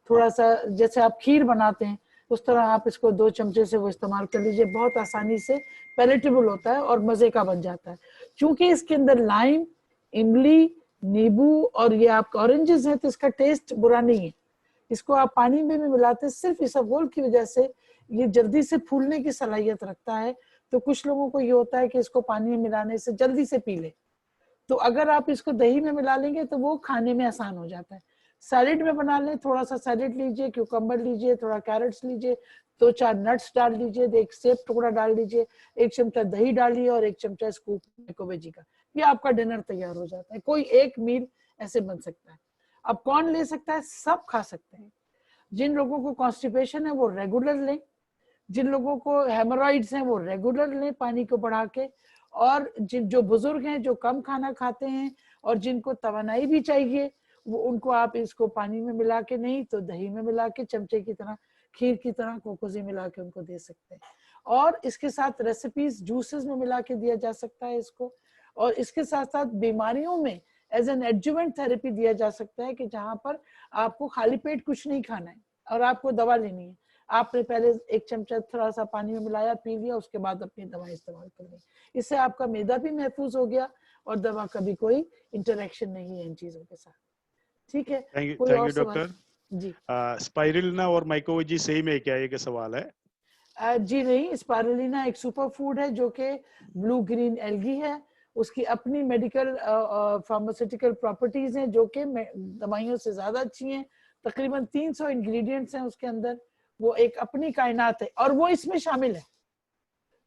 थोड़ा सा जैसे आप खीर बनाते हैं उस तरह आप इसको 2 चमचे से वो इस्तेमाल कर लीजिए। बहुत आसानी से पैलेटेबल होता है और मजे का बन जाता है। क्योंकि इसके अंदर लाइम, इमली, नींबू और ये आपका ऑरेंजेस है तो इसका टेस्ट बुरा नहीं है। इसको आप पानी में भी मिलाते हैं, सिर्फ इसबगोल की वजह से ये जल्दी से फूलने की सलाहियत रखता है। तो कुछ लोगों को ये होता है कि इसको पानी में मिलाने से जल्दी से पी ले, तो अगर आप इसको दही में मिला लेंगे तो वो खाने में आसान हो जाता है। सैलेड में बना लें, थोड़ा सा सैलेड लीजिए, क्यूकम्बर लीजिए, थोड़ा कैरेट्स लीजिए, 2-4 नट्स डाल लीजिए, एक सेब टुकड़ा डाल लीजिए, 1 चमचा दही डालिए और 1 चमचा स्कूप मैकोवेजी का, ये आपका डिनर तैयार हो जाता है। कोई एक मील ऐसे बन सकता है। अब कौन ले सकता है? सब खा सकते हैं। जिन लोगों को कॉन्स्टिपेशन है वो रेगुलर लें, जिन लोगों को हेमोरॉइड्स हैं वो रेगुलर लें पानी को बढ़ा के, और जिन जो बुजुर्ग हैं जो कम खाना खाते हैं और जिनको तवानाई भी चाहिए वो उनको आप इसको पानी में मिला के नहीं तो दही में मिला के चमचे की तरह, खीर की तरह कोकोजी मिला के उनको दे सकते हैं। और इसके साथ रेसिपीज जूसेस में मिला के दिया जा सकता है इसको। और इसके साथ साथ बीमारियों में एज एन एडजुवेंट थेरेपी दिया जा सकता है कि जहां पर आपको खाली पेट कुछ नहीं खाना है और आपको दवा लेनी है, आपने पहले 1 चमचा थोड़ा सा पानी में मिलाया, पी लिया, उसके बाद अपनी दवा इस्तेमाल कर ली। इससे आपका मैदा भी महफूज हो गया और दवा का भी कोई इंटरेक्शन नहीं है इन चीजों के साथ। ठीक है, thank you doctor ji. Spirulina और माइकोवेजी सही में क्या एक सवाल है? जी नहीं, स्पाइरुलिना एक सुपर फूड है जो कि ब्लू ग्रीन एल्गी है। उसकी अपनी मेडिकल फार्मास्यूटिकल प्रॉपर्टीज हैं जो कि दवाइयों से ज्यादा अच्छी हैं। तकरीबन 300 इंग्रेडिएंट्स हैं उसके अंदर, वो एक अपनी कायनात है और वो इसमें शामिल है।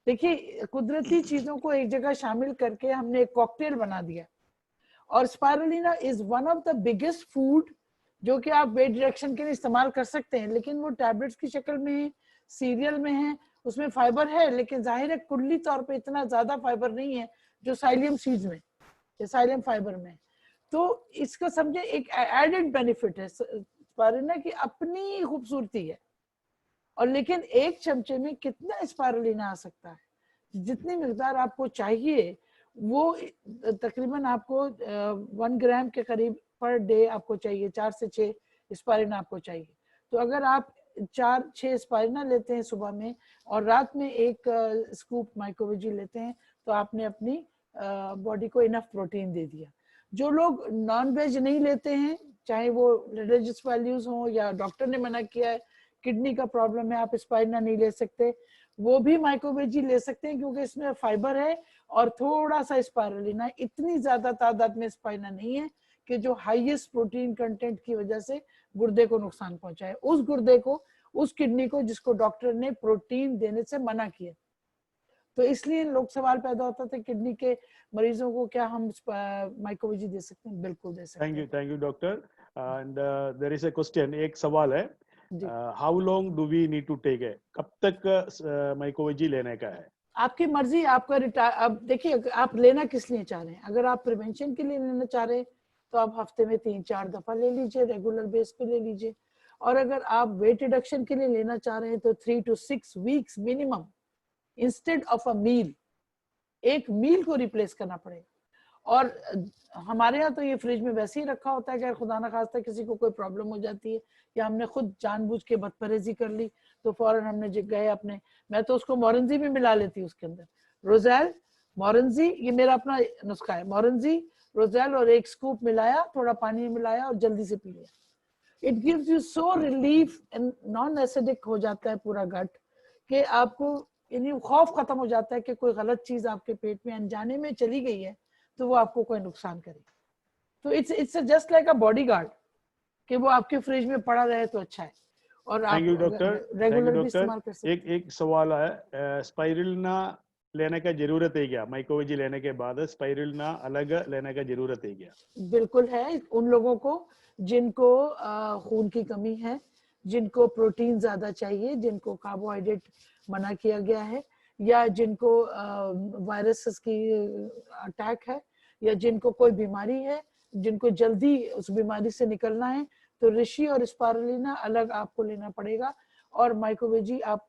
देखिए, कुदरती चीजों को एक जगह शामिल करके हमने एक कॉकटेल बना दिया। और spirulina is one of the biggest food जो कि आप वेट रिडक्शन के लिए इस्तेमाल कर सकते हैं, लेकिन वो टैबलेट्स की शक्ल में है, सीरियल में है, उसमें फाइबर है, लेकिन जाहिर है कुल्ली तौर पे इतना ज्यादा फाइबर नहीं है जो साइलियम सीड्स में या साइलियम फाइबर में। तो इसका समझे एक एडेड बेनिफिट है, स्पाइरुलिना की अपनी खूबसूरती है। और लेकिन 1 चमचे में कितना स्पाइरुलिना आ सकता है? जितनी मिकदार आपको चाहिए वो तकरीबन आपको 1 ग्राम के करीब पर डे आपको चाहिए, 4 से 6 स्पाइरुलिना आपको चाहिए। तो अगर आप 4-6 स्पाइरुलिना लेते हैं सुबह में और रात में 1 स्कूप माइकोवेजी लेते हैं तो आपने अपनी बॉडी को इनफ प्रोटीन दे दिया। जो लोग नॉन वेज नहीं लेते हैं, चाहे वो रिलीजियस वैल्यूज हो या डॉक्टर ने मना किया है, किडनी का प्रॉब्लम है, आप स्पाइरुलिना नहीं ले सकते, वो भी माइकोवेजी ले सकते हैं क्योंकि इसमें फाइबर है और थोड़ा सा स्पाइरुलिना, इतनी ज्यादा तादाद में स्पाइरुलिना नहीं है कि जो हाईएस्ट प्रोटीन कंटेंट की वजह से गुर्दे को नुकसान पहुंचाए, उस गुर्दे को, उस किडनी को जिसको डॉक्टर ने प्रोटीन देने से मना किया। तो इसलिए लोग सवाल पैदा होता था किडनी के मरीजों को क्या हम माइकोवेजी दे सकते हैं? बिल्कुल दे सकते हैं। Thank you doctor. And there is a question, एक सवाल है, how long do we need to take है, कब तक माइकोवेजी लेने का है? आपकी मर्जी, आपका अब देखिए आप लेना किस लिए चाह रहे हैं। अगर आप प्रिवेंशन के लिए लेना चाह रहे हैं तो आप हफ्ते में 3-4 दफा ले लीजिए, रेगुलर बेस पे ले लीजिए। और अगर आप वेट रिडक्शन के लिए लेना चाह रहे हैं तो 3 to 6 weeks minimum, instead of a meal, एक मील को रिप्लेस करना पड़ेगा। और हमारे यहाँ तो ये फ्रिज में वैसे ही रखा होता है कि खुदा ना खास्ता किसी को कोई प्रॉब्लम हो जाती है या हमने खुद जानबूझ के बदपरहेजी कर ली तो फौरन हमने गए अपने, मैं तो उसको मोरंजी भी मिला लेती हूँ उसके अंदर, रोजेल मोरंजी, ये मेरा अपना नुस्खा है, मोरंजी रोजेल और 1 स्कूप मिलाया, थोड़ा पानी में मिलाया और जल्दी से पी लिया। It gives you so relief and non acidic हो जाता है पूरा गट कि आपको यानी खौफ खत्म हो जाता है कि कोई गलत चीज आपके पेट में अनजाने में चली गई है तो वो आपको कोई नुकसान करे। तो it's just like a bodyguard कि वो आपके फ्रिज में पड़ा रहे तो अच्छा है। और आप रेगुलर भी इस्तेमाल कर सकते हैं। एक सवाल है, स्पाइरुलिना लेने का जरूरत है क्या? माइकोवेजी लेने के बाद स्पाइरुलिना अलग लेने का जरूरत है क्या? बिल्कुल है, उन लोगों को जिनको खून की कमी है, जिनको प्रोटीन ज्यादा चाहिए, जिनको कार्बोहाइड्रेट मना किया गया है, या जिनको वायरसेस की अटैक है, या जिनको कोई बीमारी है, जिनको जल्दी उस बीमारी से निकलना है, तो ऋषि और स्पाइरुलिना अलग आपको लेना पड़ेगा और माइकोवेजी आप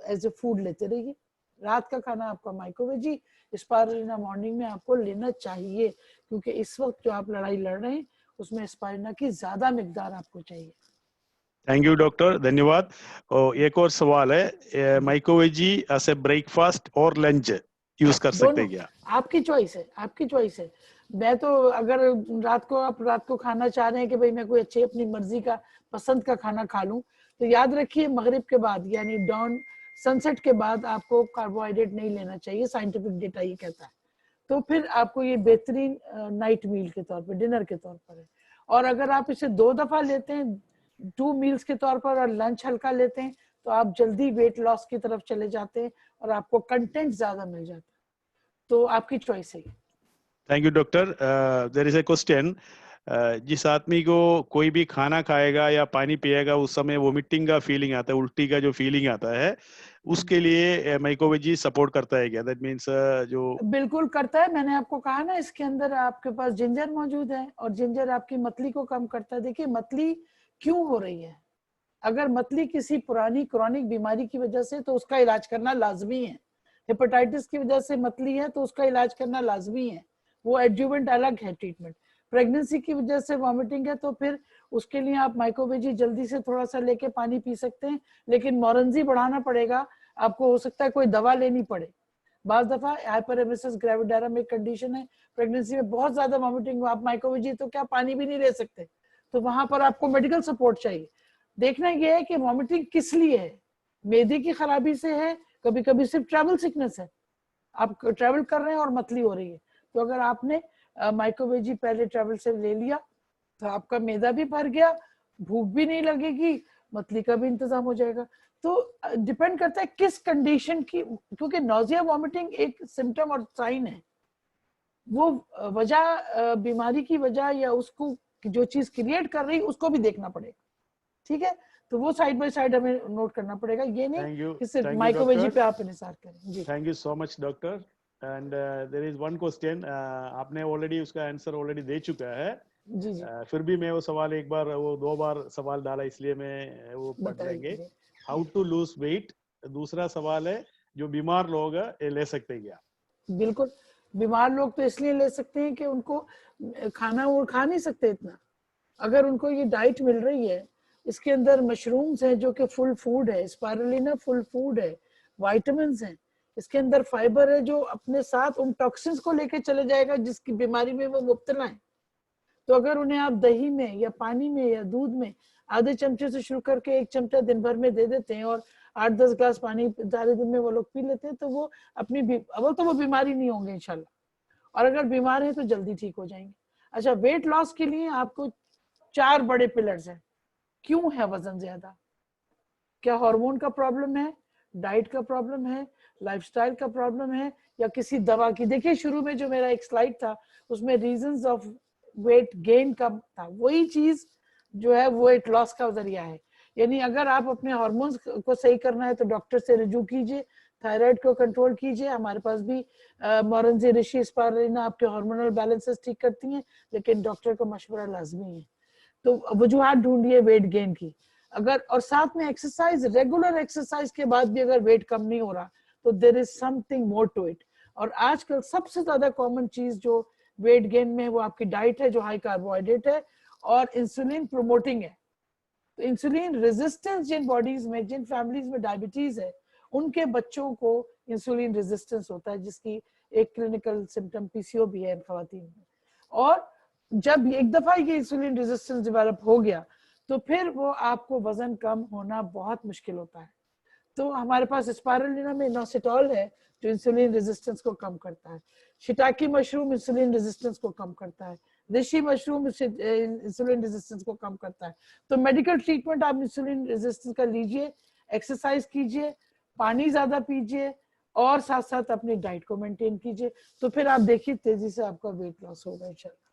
एज ए फूड लेते रहिए। रात का खाना आपका माइकोवेजी, स्पारुलिना मॉर्निंग में आपको लेना चाहिए, क्योंकि इस वक्त जो आप लड़ाई लड़ रहे हैं उसमें स्पारुलिना की ज्यादा मिकदार आपको चाहिए। थैंक यू डॉक्टर, धन्यवाद। एक और सवाल है, माइकोवेजी एज ए ब्रेकफास्ट और लंच यूज कर सकते हैं क्या? आपकी चॉइस है, आपकी चॉइस है। मैं तो अगर आप रात को खाना चाह रहे हैं कि भाई मैं कोई अच्छी अपनी मर्जी का पसंद का खाना खा लूं, तो याद रखिए मगरिब के बाद यानी डॉन सनसेट के बाद आपको कार्बोहाइड्रेट नहीं लेना चाहिए, साइंटिफिक डेटा ये कहता है। तो फिर आपको ये बेहतरीन नाइट मील के तौर पर, डिनर के तौर पर है। और अगर आप इसे 2 दफा लेते हैं 2 मील्स के तौर पर और लंच हल्का लेते हैं, तो आप जल्दी वेट लॉस की तरफ चले जाते हैं और आपको कंटेंट ज्यादा मिल जाता है। तो आपकी चॉइस है। Thank you doctor. There is a question, जिस आदमी को कोई भी खाना खाएगा या पानी पिएगा उस समय वोमिटिंग का फीलिंग आता है, उल्टी का जो फीलिंग आता है, उसके लिए माइकोवेजी सपोर्ट करता है क्या? दैट मींस जो बिल्कुल करता है। मैंने आपको कहा ना, इसके अंदर आपके पास जिंजर मौजूद है और जिंजर आपकी मतली को कम करता है। देखिए मतली क्यों हो रही है, अगर मतली किसी पुरानी क्रॉनिक बीमारी की वजह से, तो उसका इलाज करना लाजमी है। हेपेटाइटिस की वजह से मतली है तो उसका इलाज करना लाजमी है, वो एडजुवेंट अलग है ट्रीटमेंट। प्रेगनेंसी की वजह से वॉमिटिंग है तो फिर उसके लिए आप माइकोवेजी जल्दी से थोड़ा सा लेके पानी पी सकते हैं, लेकिन मोरंजी बढ़ाना पड़ेगा आपको। हो सकता है कोई दवा लेनी पड़े। बाज दफा हाइपरेमेसिस ग्रेविडारम एक कंडीशन है, प्रेगनेंसी में बहुत ज्यादा वॉमिटिंग, आप माइकोवेजी तो क्या पानी भी नहीं ले सकते, तो वहां पर आपको मेडिकल सपोर्ट चाहिए। देखना यह है कि वॉमिटिंग किस लिए है, मेदे की खराबी से है, कभी कभी सिर्फ ट्रैवल सिकनेस है, आप ट्रैवल कर रहे हैं और मतली हो रही है। तो अगर आपने माइकोवेजी पहले ट्रैवल से ले लिया तो आपका मैदा भी भर गया, भूख भी नहीं लगेगी, मतली का भी इंतजाम हो जाएगा। तो डिपेंड करता है किस कंडीशन की, क्योंकि नोजिया वॉमिटिंग एक सिम्टम और साइन है, वो वजह बीमारी की वजह या उसको जो चीज क्रिएट कर रही उसको भी देखना पड़ेगा। ठीक है, तो वो साइड बाय साइड हमें नोट करना पड़ेगा, ये नहीं कि सिर्फ माइकोवेजी पे आप इंसार करें। जी thank you so much doctor. And there is one question, आपने ऑलरेडी उसका आंसर ऑलरेडी दे चुका है। जी जी फिर भी मैं वो सवाल एक बार, वो 2 बार सवाल डाला इसलिए मैं वो पढ़ लेंगे। हाउ टू लूज वेट, दूसरा सवाल है जो बीमार लोग ये ले सकते हैं क्या? बिल्कुल, बीमार लोग तो इसलिए ले सकते हैं कि उनको खाना वो खा नहीं सकते इतना। अगर उनको ये डाइट मिल रही है, इसके अंदर मशरूम्स हैं जो कि फुल फूड है, स्पारुलिना फुल फूड है, विटामिन्स हैं, इसके अंदर फाइबर है जो अपने साथ उन टॉक्सिन्स को लेके चले जाएगा जिसकी बीमारी में वो मुब्तला है। तो अगर उन्हें आप दही में या पानी में या दूध में आधे चमचे से शुरू करके 1 चमचा दिन भर में दे देते हैं और 8-10 ग्लास पानी सारे दिन में वो लोग पी लेते हैं, तो वो अपनी अव्वल तो वो बीमारी नहीं होंगे इंशाल्लाह, और अगर बीमार है तो जल्दी ठीक हो जाएंगे। अच्छा, वेट लॉस के लिए आपको 4 बड़े पिलर्स हैं। क्यों है वजन ज्यादा? क्या हार्मोन का प्रॉब्लम है, डाइट का प्रॉब्लम है, लाइफस्टाइल का प्रॉब्लम है, या किसी दवा की? देखिए शुरू में जो मेरा एक स्लाइड था उसमें रीजंस ऑफ वेट गेन का था, वही चीज जो है वो वेट लॉस का जरिया है। यानी अगर आप अपने हार्मोन्स को सही करना है तो डॉक्टर से रुजू कीजिए, थायराइड को कंट्रोल कीजिए। हमारे पास भी मोरंजी, ऋषि, स्पारुलिना आपके हार्मोनल बैलेंसेस ठीक करती हैं, लेकिन डॉक्टर का मशवरा लाजमी है। तो वजूहात ढूंढिए वेट गेन की। अगर और साथ में एक्सरसाइज, रेगुलर एक्सरसाइज के बाद भी अगर वेट कम नहीं हो रहा तो there is something more to it. और आजकल सबसे ज्यादा कॉमन चीज जो वेट गेन में वो आपकी डाइट है जो हाई कार्बोहाइड्रेट है और इंसुलिन प्रोमोटिंग है। तो इंसुलिन रेजिस्टेंस जिन बॉडीज में, जिन फैमिलीज में डायबिटीज है, उनके बच्चों को इंसुलिन रेजिस्टेंस होता है, जिसकी एक क्लिनिकल सिम्टम पीसीओ भी है इन खवातीन में। और जब एक दफा ये इंसुलिन रेजिस्टेंस डेवलप हो गया तो फिर वो आपको वजन कम होना बहुत मुश्किल होता है। तो हमारे पास स्पारुलिना में इनोसिटॉल है जो इंसुलिन रेजिस्टेंस को कम करता है, शिटाकी मशरूम इंसुलिन रेजिस्टेंस को कम करता है, ऋषि मशरूम इंसुलिन रेजिस्टेंस को कम करता है। तो मेडिकल ट्रीटमेंट आप इंसुलिन रेजिस्टेंस का लीजिए, एक्सरसाइज कीजिए, पानी ज्यादा पीजिए और साथ साथ अपनी डाइट को मेंटेन कीजिए, तो फिर आप देखिए तेजी से आपका वेट लॉस होगा इंशाल्लाह।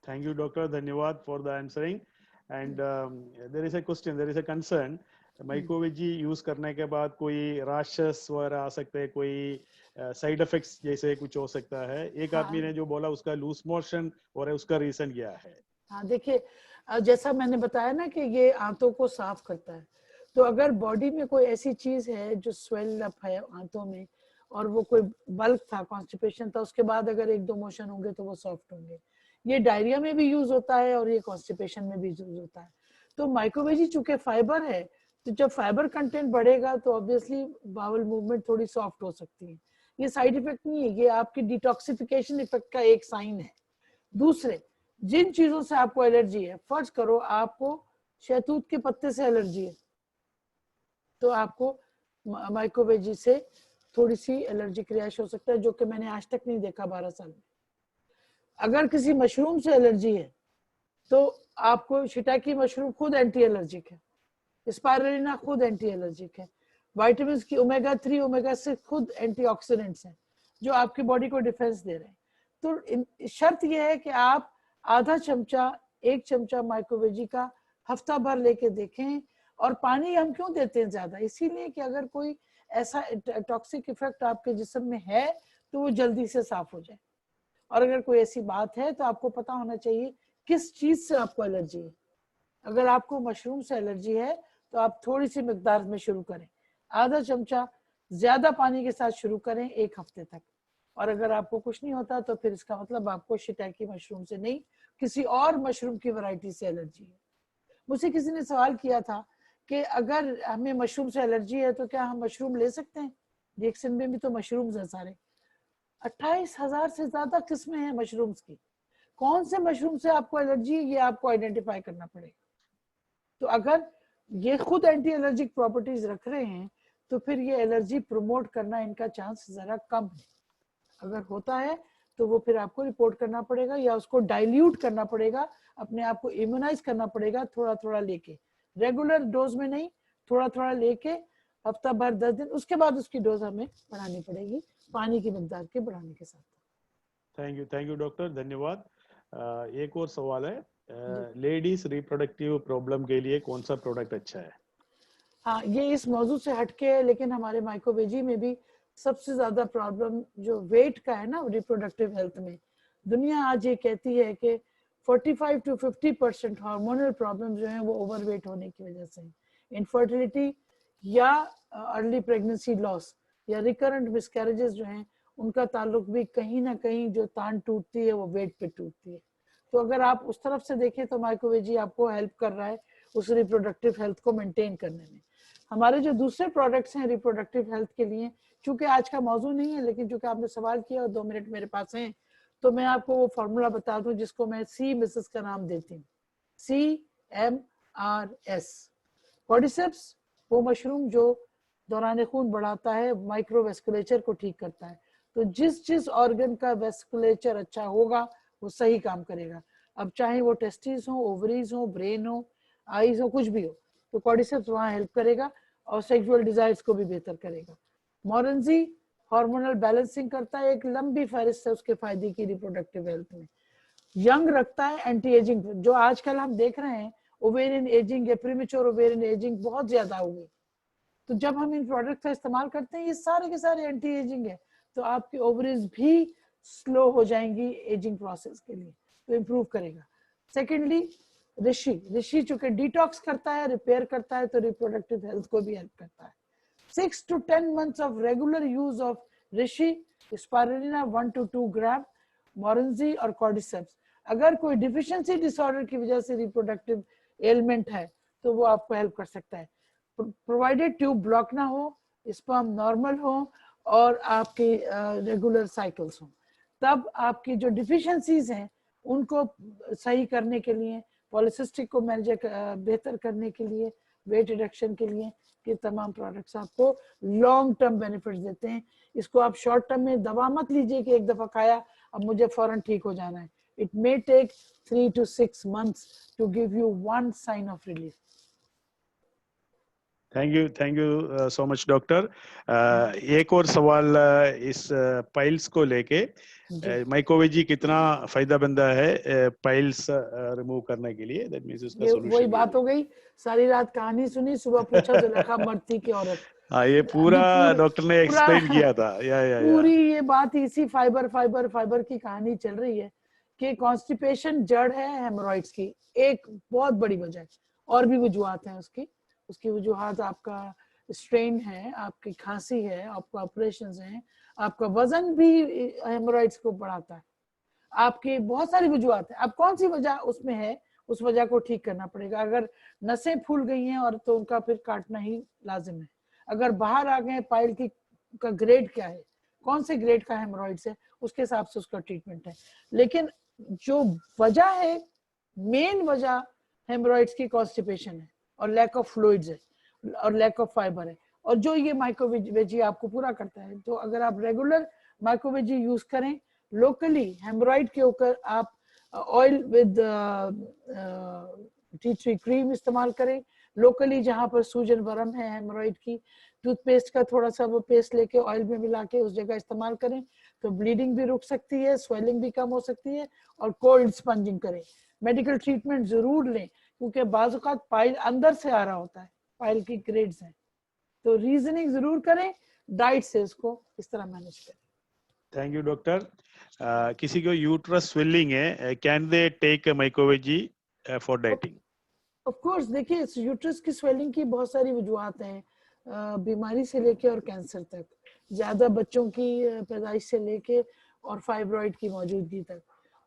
थैंक यू डॉक्टर, धन्यवाद for the answering. And there is a question, there is a concern, Microveggie use करने के बाद कोई रैशेस वगैरह आ सकते हैं, कोई साइड इफेक्ट्स जैसे कुछ हो सकता है? एक आदमी ने जो बोला उसका लूज मोशन और उसका रीजन क्या है? हाँ देखिए, जैसा मैंने बताया ना कि ये आंतों को साफ करता है, तो अगर बॉडी में कोई ऐसी चीज है जो स्वेल अप है हाथों में, और वो कोई बल्क था, कॉन्स्टिपेशन था, उसके बाद अगर एक दो मोशन होंगे तो वो सॉफ्ट होंगे। ये डायरिया में भी यूज होता है और ये कॉन्स्टिपेशन में भी यूज होता है। तो माइक्रोवेजी चूंकि फाइबर है, तो जब फाइबर कंटेंट बढ़ेगा तो ऑब्वियसली बाउल मूवमेंट थोड़ी सॉफ्ट हो सकती है। ये साइड इफेक्ट नहीं है, ये आपकी डिटॉक्सिफिकेशन इफेक्ट का एक साइन है। दूसरे, जिन चीजों से आपको एलर्जी है, फर्ज करो आपको शहतूत के पत्ते से एलर्जी है, तो आपको माइक्रोवेजी से थोड़ी सी एलर्जिक रैश हो सकता है, जो कि मैंने आज तक नहीं देखा 12 साल में। अगर किसी मशरूम से एलर्जी है तो आपको शिटाकी मशरूम खुद एंटी एलर्जिक है, स्पाइरुलिना खुद एंटी एलर्जिक है, विटामिन की ओमेगा 3 ओमेगा 6 खुद एंटीऑक्सीडेंट्स हैं जो आपकी बॉडी को डिफेंस दे रहे हैं। तो शर्त यह है कि आप आधा चमचा, 1 चमचा माइक्रोवेजी का हफ्ता भर लेके देखें। और पानी हम क्यों देते हैं ज्यादा? इसीलिए कि अगर कोई ऐसा टॉक्सिक इफेक्ट आपके जिस्म में है तो वो जल्दी से साफ हो जाए। और अगर कोई ऐसी बात है तो आपको पता होना चाहिए किस चीज से आपको एलर्जी है। अगर आपको मशरूम से एलर्जी है तो आप थोड़ी सी मिकदार में शुरू करें, आधा चमचा ज्यादा पानी के साथ शुरू करें 1 हफ्ते तक। और अगर आपको कुछ नहीं होता तो फिर इसका मतलब आपको शिटाकी मशरूम से नहीं, किसी और मशरूम की वैरायटी से एलर्जी है। मुझसे किसी ने सवाल किया था कि अगर हमें मशरूम से एलर्जी है तो क्या हम मशरूम ले सकते हैं? रिएक्शन में भी तो मशरूम्स हैं सारे, 28,000 से ज्यादा किस्में हैं मशरूम्स की। कौन से मशरूम से आपको एलर्जी है ये आपको आइडेंटिफाई करना पड़ेगा। तो अगर ये खुद एंटी एलर्जिक प्रॉपर्टीज रख रहे हैं तो फिर ये एलर्जी प्रमोट करना इनका चांस जरा कम है। अगर होता है तो वो फिर आपको रिपोर्ट करना पड़ेगा या उसको डाइल्यूट करना पड़ेगा, अपने आप को इम्यूनाइज करना पड़ेगा, थोड़ा थोड़ा लेके, रेगुलर डोज में नहीं, थोड़ा थोड़ा लेके हफ्ता भर 10 दिन, उसके बाद उसकी डोज हमें बढ़ानी पड़ेगी पानी की मिकदार के बढ़ाने के साथ। थैंक यू डॉक्टर, धन्यवाद। एक और सवाल है, लेडीज रिप्रोडक्टिव प्रॉब्लम के लिए कौन सा प्रोडक्ट अच्छा है? हाँ, ये इस मौजू से हटके है, लेकिन हमारे माइक्रोवेजी में भी सबसे ज्यादा प्रॉब्लम जो वेट का है ना रिप्रोडक्टिव हेल्थ में, दुनिया आज ये कहती है कि 45 to 50% हार्मोनल प्रॉब्लम जो है वो ओवरवेट होने की वजह से, इनफर्टिलिटी या अर्ली प्रेगनेंसी लॉस या रिकरेंट मिसकैरेजेस जो हैं उनका ताल्लुक भी कहीं ना कहीं जो तान टूटती है वो वेट पे टूटती है। तो अगर आप उस तरफ से देखें तो माइक्रोवेजी आपको हेल्प कर रहा है उस रिप्रोडक्टिव हेल्थ को मेंटेन करने में। हमारे जो दूसरे प्रोडक्ट्स हैं रिप्रोडक्टिव हेल्थ के लिए, चूंकि आज का मौजू नहीं है लेकिन चूंकि आपने सवाल किया और 2 मिनट मेरे पास हैं, तो मैं आपको वो फॉर्मूला बता दूं जिसको मैं सी मिसेस का नाम देती हूँ, CMRS। कॉर्डिसेप्स वो मशरूम जो दौरान खून बढ़ाता है, माइक्रोवेस्कुलेचर को ठीक करता है। तो जिस ऑर्गन का वेस्कुलेचर अच्छा होगा वो सही काम करेगा, अब चाहे वो टेस्टिस हो, ओवरीज हो, ब्रेन हो, आईज हो, कुछ भी हो, तो कॉर्डिसेप्स वहाँ हेल्प करेगा और सेक्सुअल डिजायर्स को भी बेहतर करेगा। मोरेंजी हार्मोनल बैलेंसिंग करता है, एक लंबी फहरिस्त है उसके फायदे की रिप्रोडक्टिव हेल्थ में। यंग रखता है, एंटी एजिंग, जो आजकल हम देख रहे हैं ओवेरियन एजिंग या प्रीमेच्योर ओवेरियन एजिंग बहुत ज्यादा हो गई, तो जब हम इन प्रोडक्ट का इस्तेमाल करते हैं ये सारे के सारे एंटी एजिंग है, तो आपकी ओवरीज भी स्लो हो जाएंगी एजिंग प्रोसेस के लिए, तो इम्प्रूव करेगा। सेकेंडली ऋषि चूंकि डिटॉक्स करता है, रिपेयर करता है, तो रिप्रोडक्टिव हेल्थ को भी हेल्प करता है। 6 to 10 months of regular use of Rishi, spirulina 1 to 2 ग्राम, मोरेंजी और कॉर्डिसेप्स। अगर कोई डिफिशियंसी डिसऑर्डर की वजह से रिप्रोडक्टिव एलिमेंट है तो वो आपको हेल्प कर सकता है, प्रोवाइडेड ट्यूब ब्लॉक ना हो, स्पर्म नॉर्मल हो और आपके रेगुलर साइकिल्स हो। तब आपकी जो डिफिशियंसीज हैं उनको सही करने के लिए, पॉलिसिस्टिक को मैनेज बेहतर करने के लिए, वेट रिडक्शन के लिए, ये तमाम प्रोडक्ट्स आपको लॉन्ग टर्म बेनिफिट्स देते हैं। इसको आप शॉर्ट टर्म में दवा मत लीजिए कि एक दफा खाया अब मुझे फौरन ठीक हो जाना है। It may take 3 to 6 months to give you one sign of relief. Thank you so much doctor. एक और सवाल इस पाइल्स को लेके, माइक्रोवेजी कितना फायदेमंद है पाइल्स रिमूव करने के लिए? दैट मींस उसका सॉल्यूशन। वही बात हो गई, सारी रात कहानी सुनी, सुबह पूछा जुलेखा मर्ती की औरत। हाँ, ये पूरा डॉक्टर ने एक्सप्लेन किया था। या पूरी ये बात इसी फाइबर की कहानी चल रही है कि कॉन्स्टिपेशन जड़ है हेमोरॉइड्स की एक बहुत बड़ी वजह, और भी वजूहत हैं उसकी, उसकी वजूहात आपका स्ट्रेन है, आपकी खांसी है, आपका ऑपरेशंस हैं, आपका वजन भी हेमोरॉइड्स को बढ़ाता है, आपकी बहुत सारी वजूहात है। अब कौन सी वजह उसमें है, उस वजह को ठीक करना पड़ेगा। अगर नसें फूल गई हैं और तो उनका फिर काटना ही लाजिम है। अगर बाहर आ गए पाइल की का ग्रेड क्या है, कौन से ग्रेड का हेमोरॉइड्स है, उसके हिसाब से उसका ट्रीटमेंट है। लेकिन जो वजह है, मेन वजह हेमोरॉइड्स की कॉन्स्टिपेशन है और लैक ऑफ फ्लूइड्स है और लैक ऑफ फाइबर है, और जो ये माइक्रोवेजी आपको पूरा करता है। तो अगर आप रेगुलर माइक्रोवेजी यूज करें, लोकली हेमोरॉइड के ऊपर आप oil with tea tree cream इस्तेमाल करें। लोकली जहां पर सूजन वरम है हेमोरॉइड की, टूथपेस्ट का थोड़ा सा वो पेस्ट लेके ऑयल में मिला के उस जगह इस्तेमाल करें, तो ब्लीडिंग भी रुक सकती है, स्वेलिंग भी कम हो सकती है, और कोल्ड स्पंजिंग करें। मेडिकल ट्रीटमेंट जरूर लें, क्योंकि बाज़ औक़ात पाइल अंदर से आ रहा होता है, पाइल की ग्रेड्स हैं। तो रीजनिंग जरूर करें, डाइट से इसको इस तरह मैनेज करें। Thank you doctor. किसी को यूट्रस स्वेलिंग है, can they take Microveggie for dieting? Of course, देखिए यूट्रस की स्वेलिंग की बहुत सारी वजूहत हैं, बीमारी से लेके और कैंसर तक, ज्यादा बच्चों की पैदाइश से लेके और फाइब्रॉइड की मौजूदगी तक।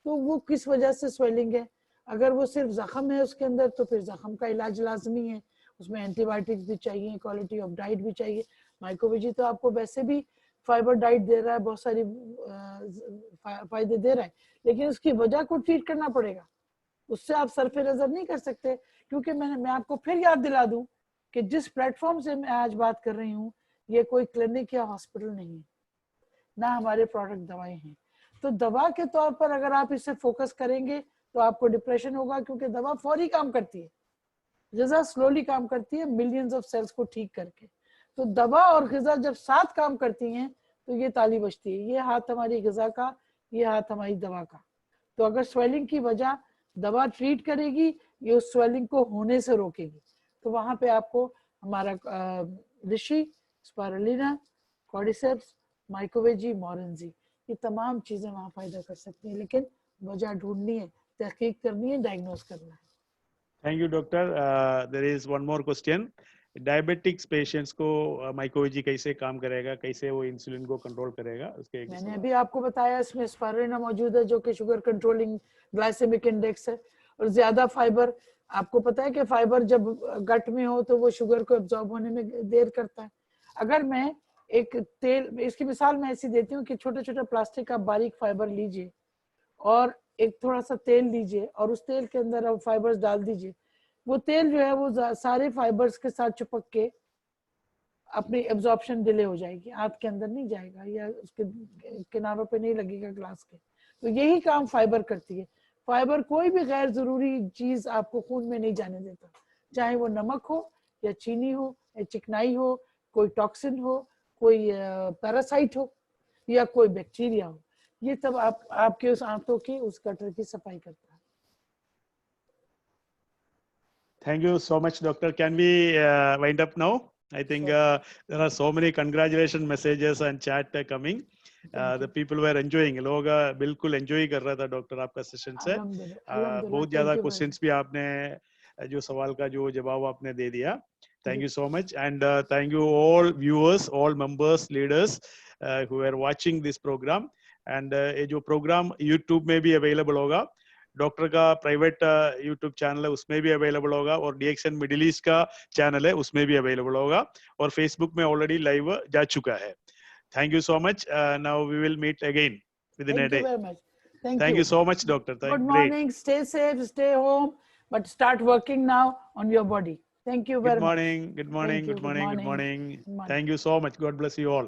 तो वो किस वजह से स्वेलिंग है, अगर वो सिर्फ जख्म है उसके अंदर, तो फिर जख्म का इलाज लाजमी है, उसमें एंटीबायोटिक्स भी चाहिए, क्वालिटी ऑफ डाइट भी चाहिए। माइक्रोवेजी तो आपको वैसे भी फाइबर डाइट दे रहा है, बहुत सारी फायदे दे रहा है, लेकिन उसकी वजह को ट्रीट करना पड़ेगा, उससे आप सरफे नजर नहीं कर सकते। क्योंकि मैं आपको फिर याद दिला दूं कि जिस प्लेटफॉर्म से मैं आज बात कर रही हूँ, ये कोई क्लिनिक या हॉस्पिटल नहीं है, ना हमारे प्रोडक्ट दवाएं हैं। तो दवा के तौर पर अगर आप इससे फोकस करेंगे तो आपको डिप्रेशन होगा, क्योंकि दवा फौरी काम करती है, ग़िज़ा स्लोली काम करती है, मिलियंस ऑफ सेल्स को ठीक करके। तो दवा और ग़िज़ा जब साथ काम करती हैं तो ये ताली बजती है, ये हाथ हमारी ग़िज़ा का, ये हाथ हमारी दवा का। तो अगर स्वेलिंग की वजह दवा ट्रीट करेगी, ये उस स्वेलिंग को होने से रोकेगी। तो वहां पे आपको हमारा ऋषि, स्पारुलिना, कॉर्डिसेप्स, माइक्रोवेजी, मोरेंजी, ये तमाम चीजें वहां फायदा कर सकती हैं, लेकिन वजह ढूंढनी है, तहकीक करनी है, डायग्नोज करना है। Thank you doctor. There is one more question, diabetics patients को माइक्रोवेजी कैसे काम करेगा, कैसे वो इंसुलिन को कंट्रोल करेगा, उसके मैंने अभी आपको बताया, इसमें स्पारुलिना मौजूद है जो कि शुगर कंट्रोलिंग ग्लाइसेमिक इंडेक्स है, और ज्यादा फाइबर, आपको पता है कि फाइबर जब गट में हो तो वो शुगर को एब्जॉर्ब होने में देर करता है। अगर मैं एक तेल, इसकी मिसाल मैं ऐसी देती हूँ कि छोटे छोटे प्लास्टिक का बारीक फाइबर लीजिए और एक थोड़ा सा तेल लीजिए और उस तेल के अंदर आप फाइबर्स डाल दीजिए, वो तेल जो है वो सारे फाइबर्स के साथ चिपक के अपनी एब्जॉर्प्शन डिले हो जाएगी, आपके अंदर नहीं जाएगा या उसके किनारों पे नहीं लगेगा ग्लास के। तो यही काम फाइबर करती है। फाइबर कोई भी गैर जरूरी चीज आपको खून में नहीं जाने देता, चाहे वो नमक हो या चीनी हो या चिकनाई हो, कोई टॉक्सिन हो, कोई पैरासाइट हो या कोई बैक्टीरिया हो, ये सब आपके उस आंतों की, उस गटर की सफाई करता है। Thank you so much, Doctor. Can we wind up now? I think there are so many congratulation messages and chat coming. The people were enjoying. लोग बिल्कुल enjoy कर रहा था डॉक्टर आपका सेशन से। बहुत ज़्यादा questions भी आपने, जो सवाल का जो जवाब आपने दे दिया। Thank you so much, and thank you all viewers, all members, leaders who are watching this program. And ये जो program YouTube में भी available होगा, डॉक्टर का प्राइवेट यूट्यूब चैनल है उसमें भी अवेलेबल होगा, और डीएक्सएन मिडिल ईस्ट का चैनल है उसमें भी अवेलेबल होगा, और फेसबुक में ऑलरेडी लाइव जा चुका है। Thank you so much. Now we will meet again within a day. Thank you so much, doctor. Good morning. Stay safe, stay home, but start working now on your body. Thank you very much. Good morning. Good morning. Good morning. Good morning. Thank you so much. God bless you all.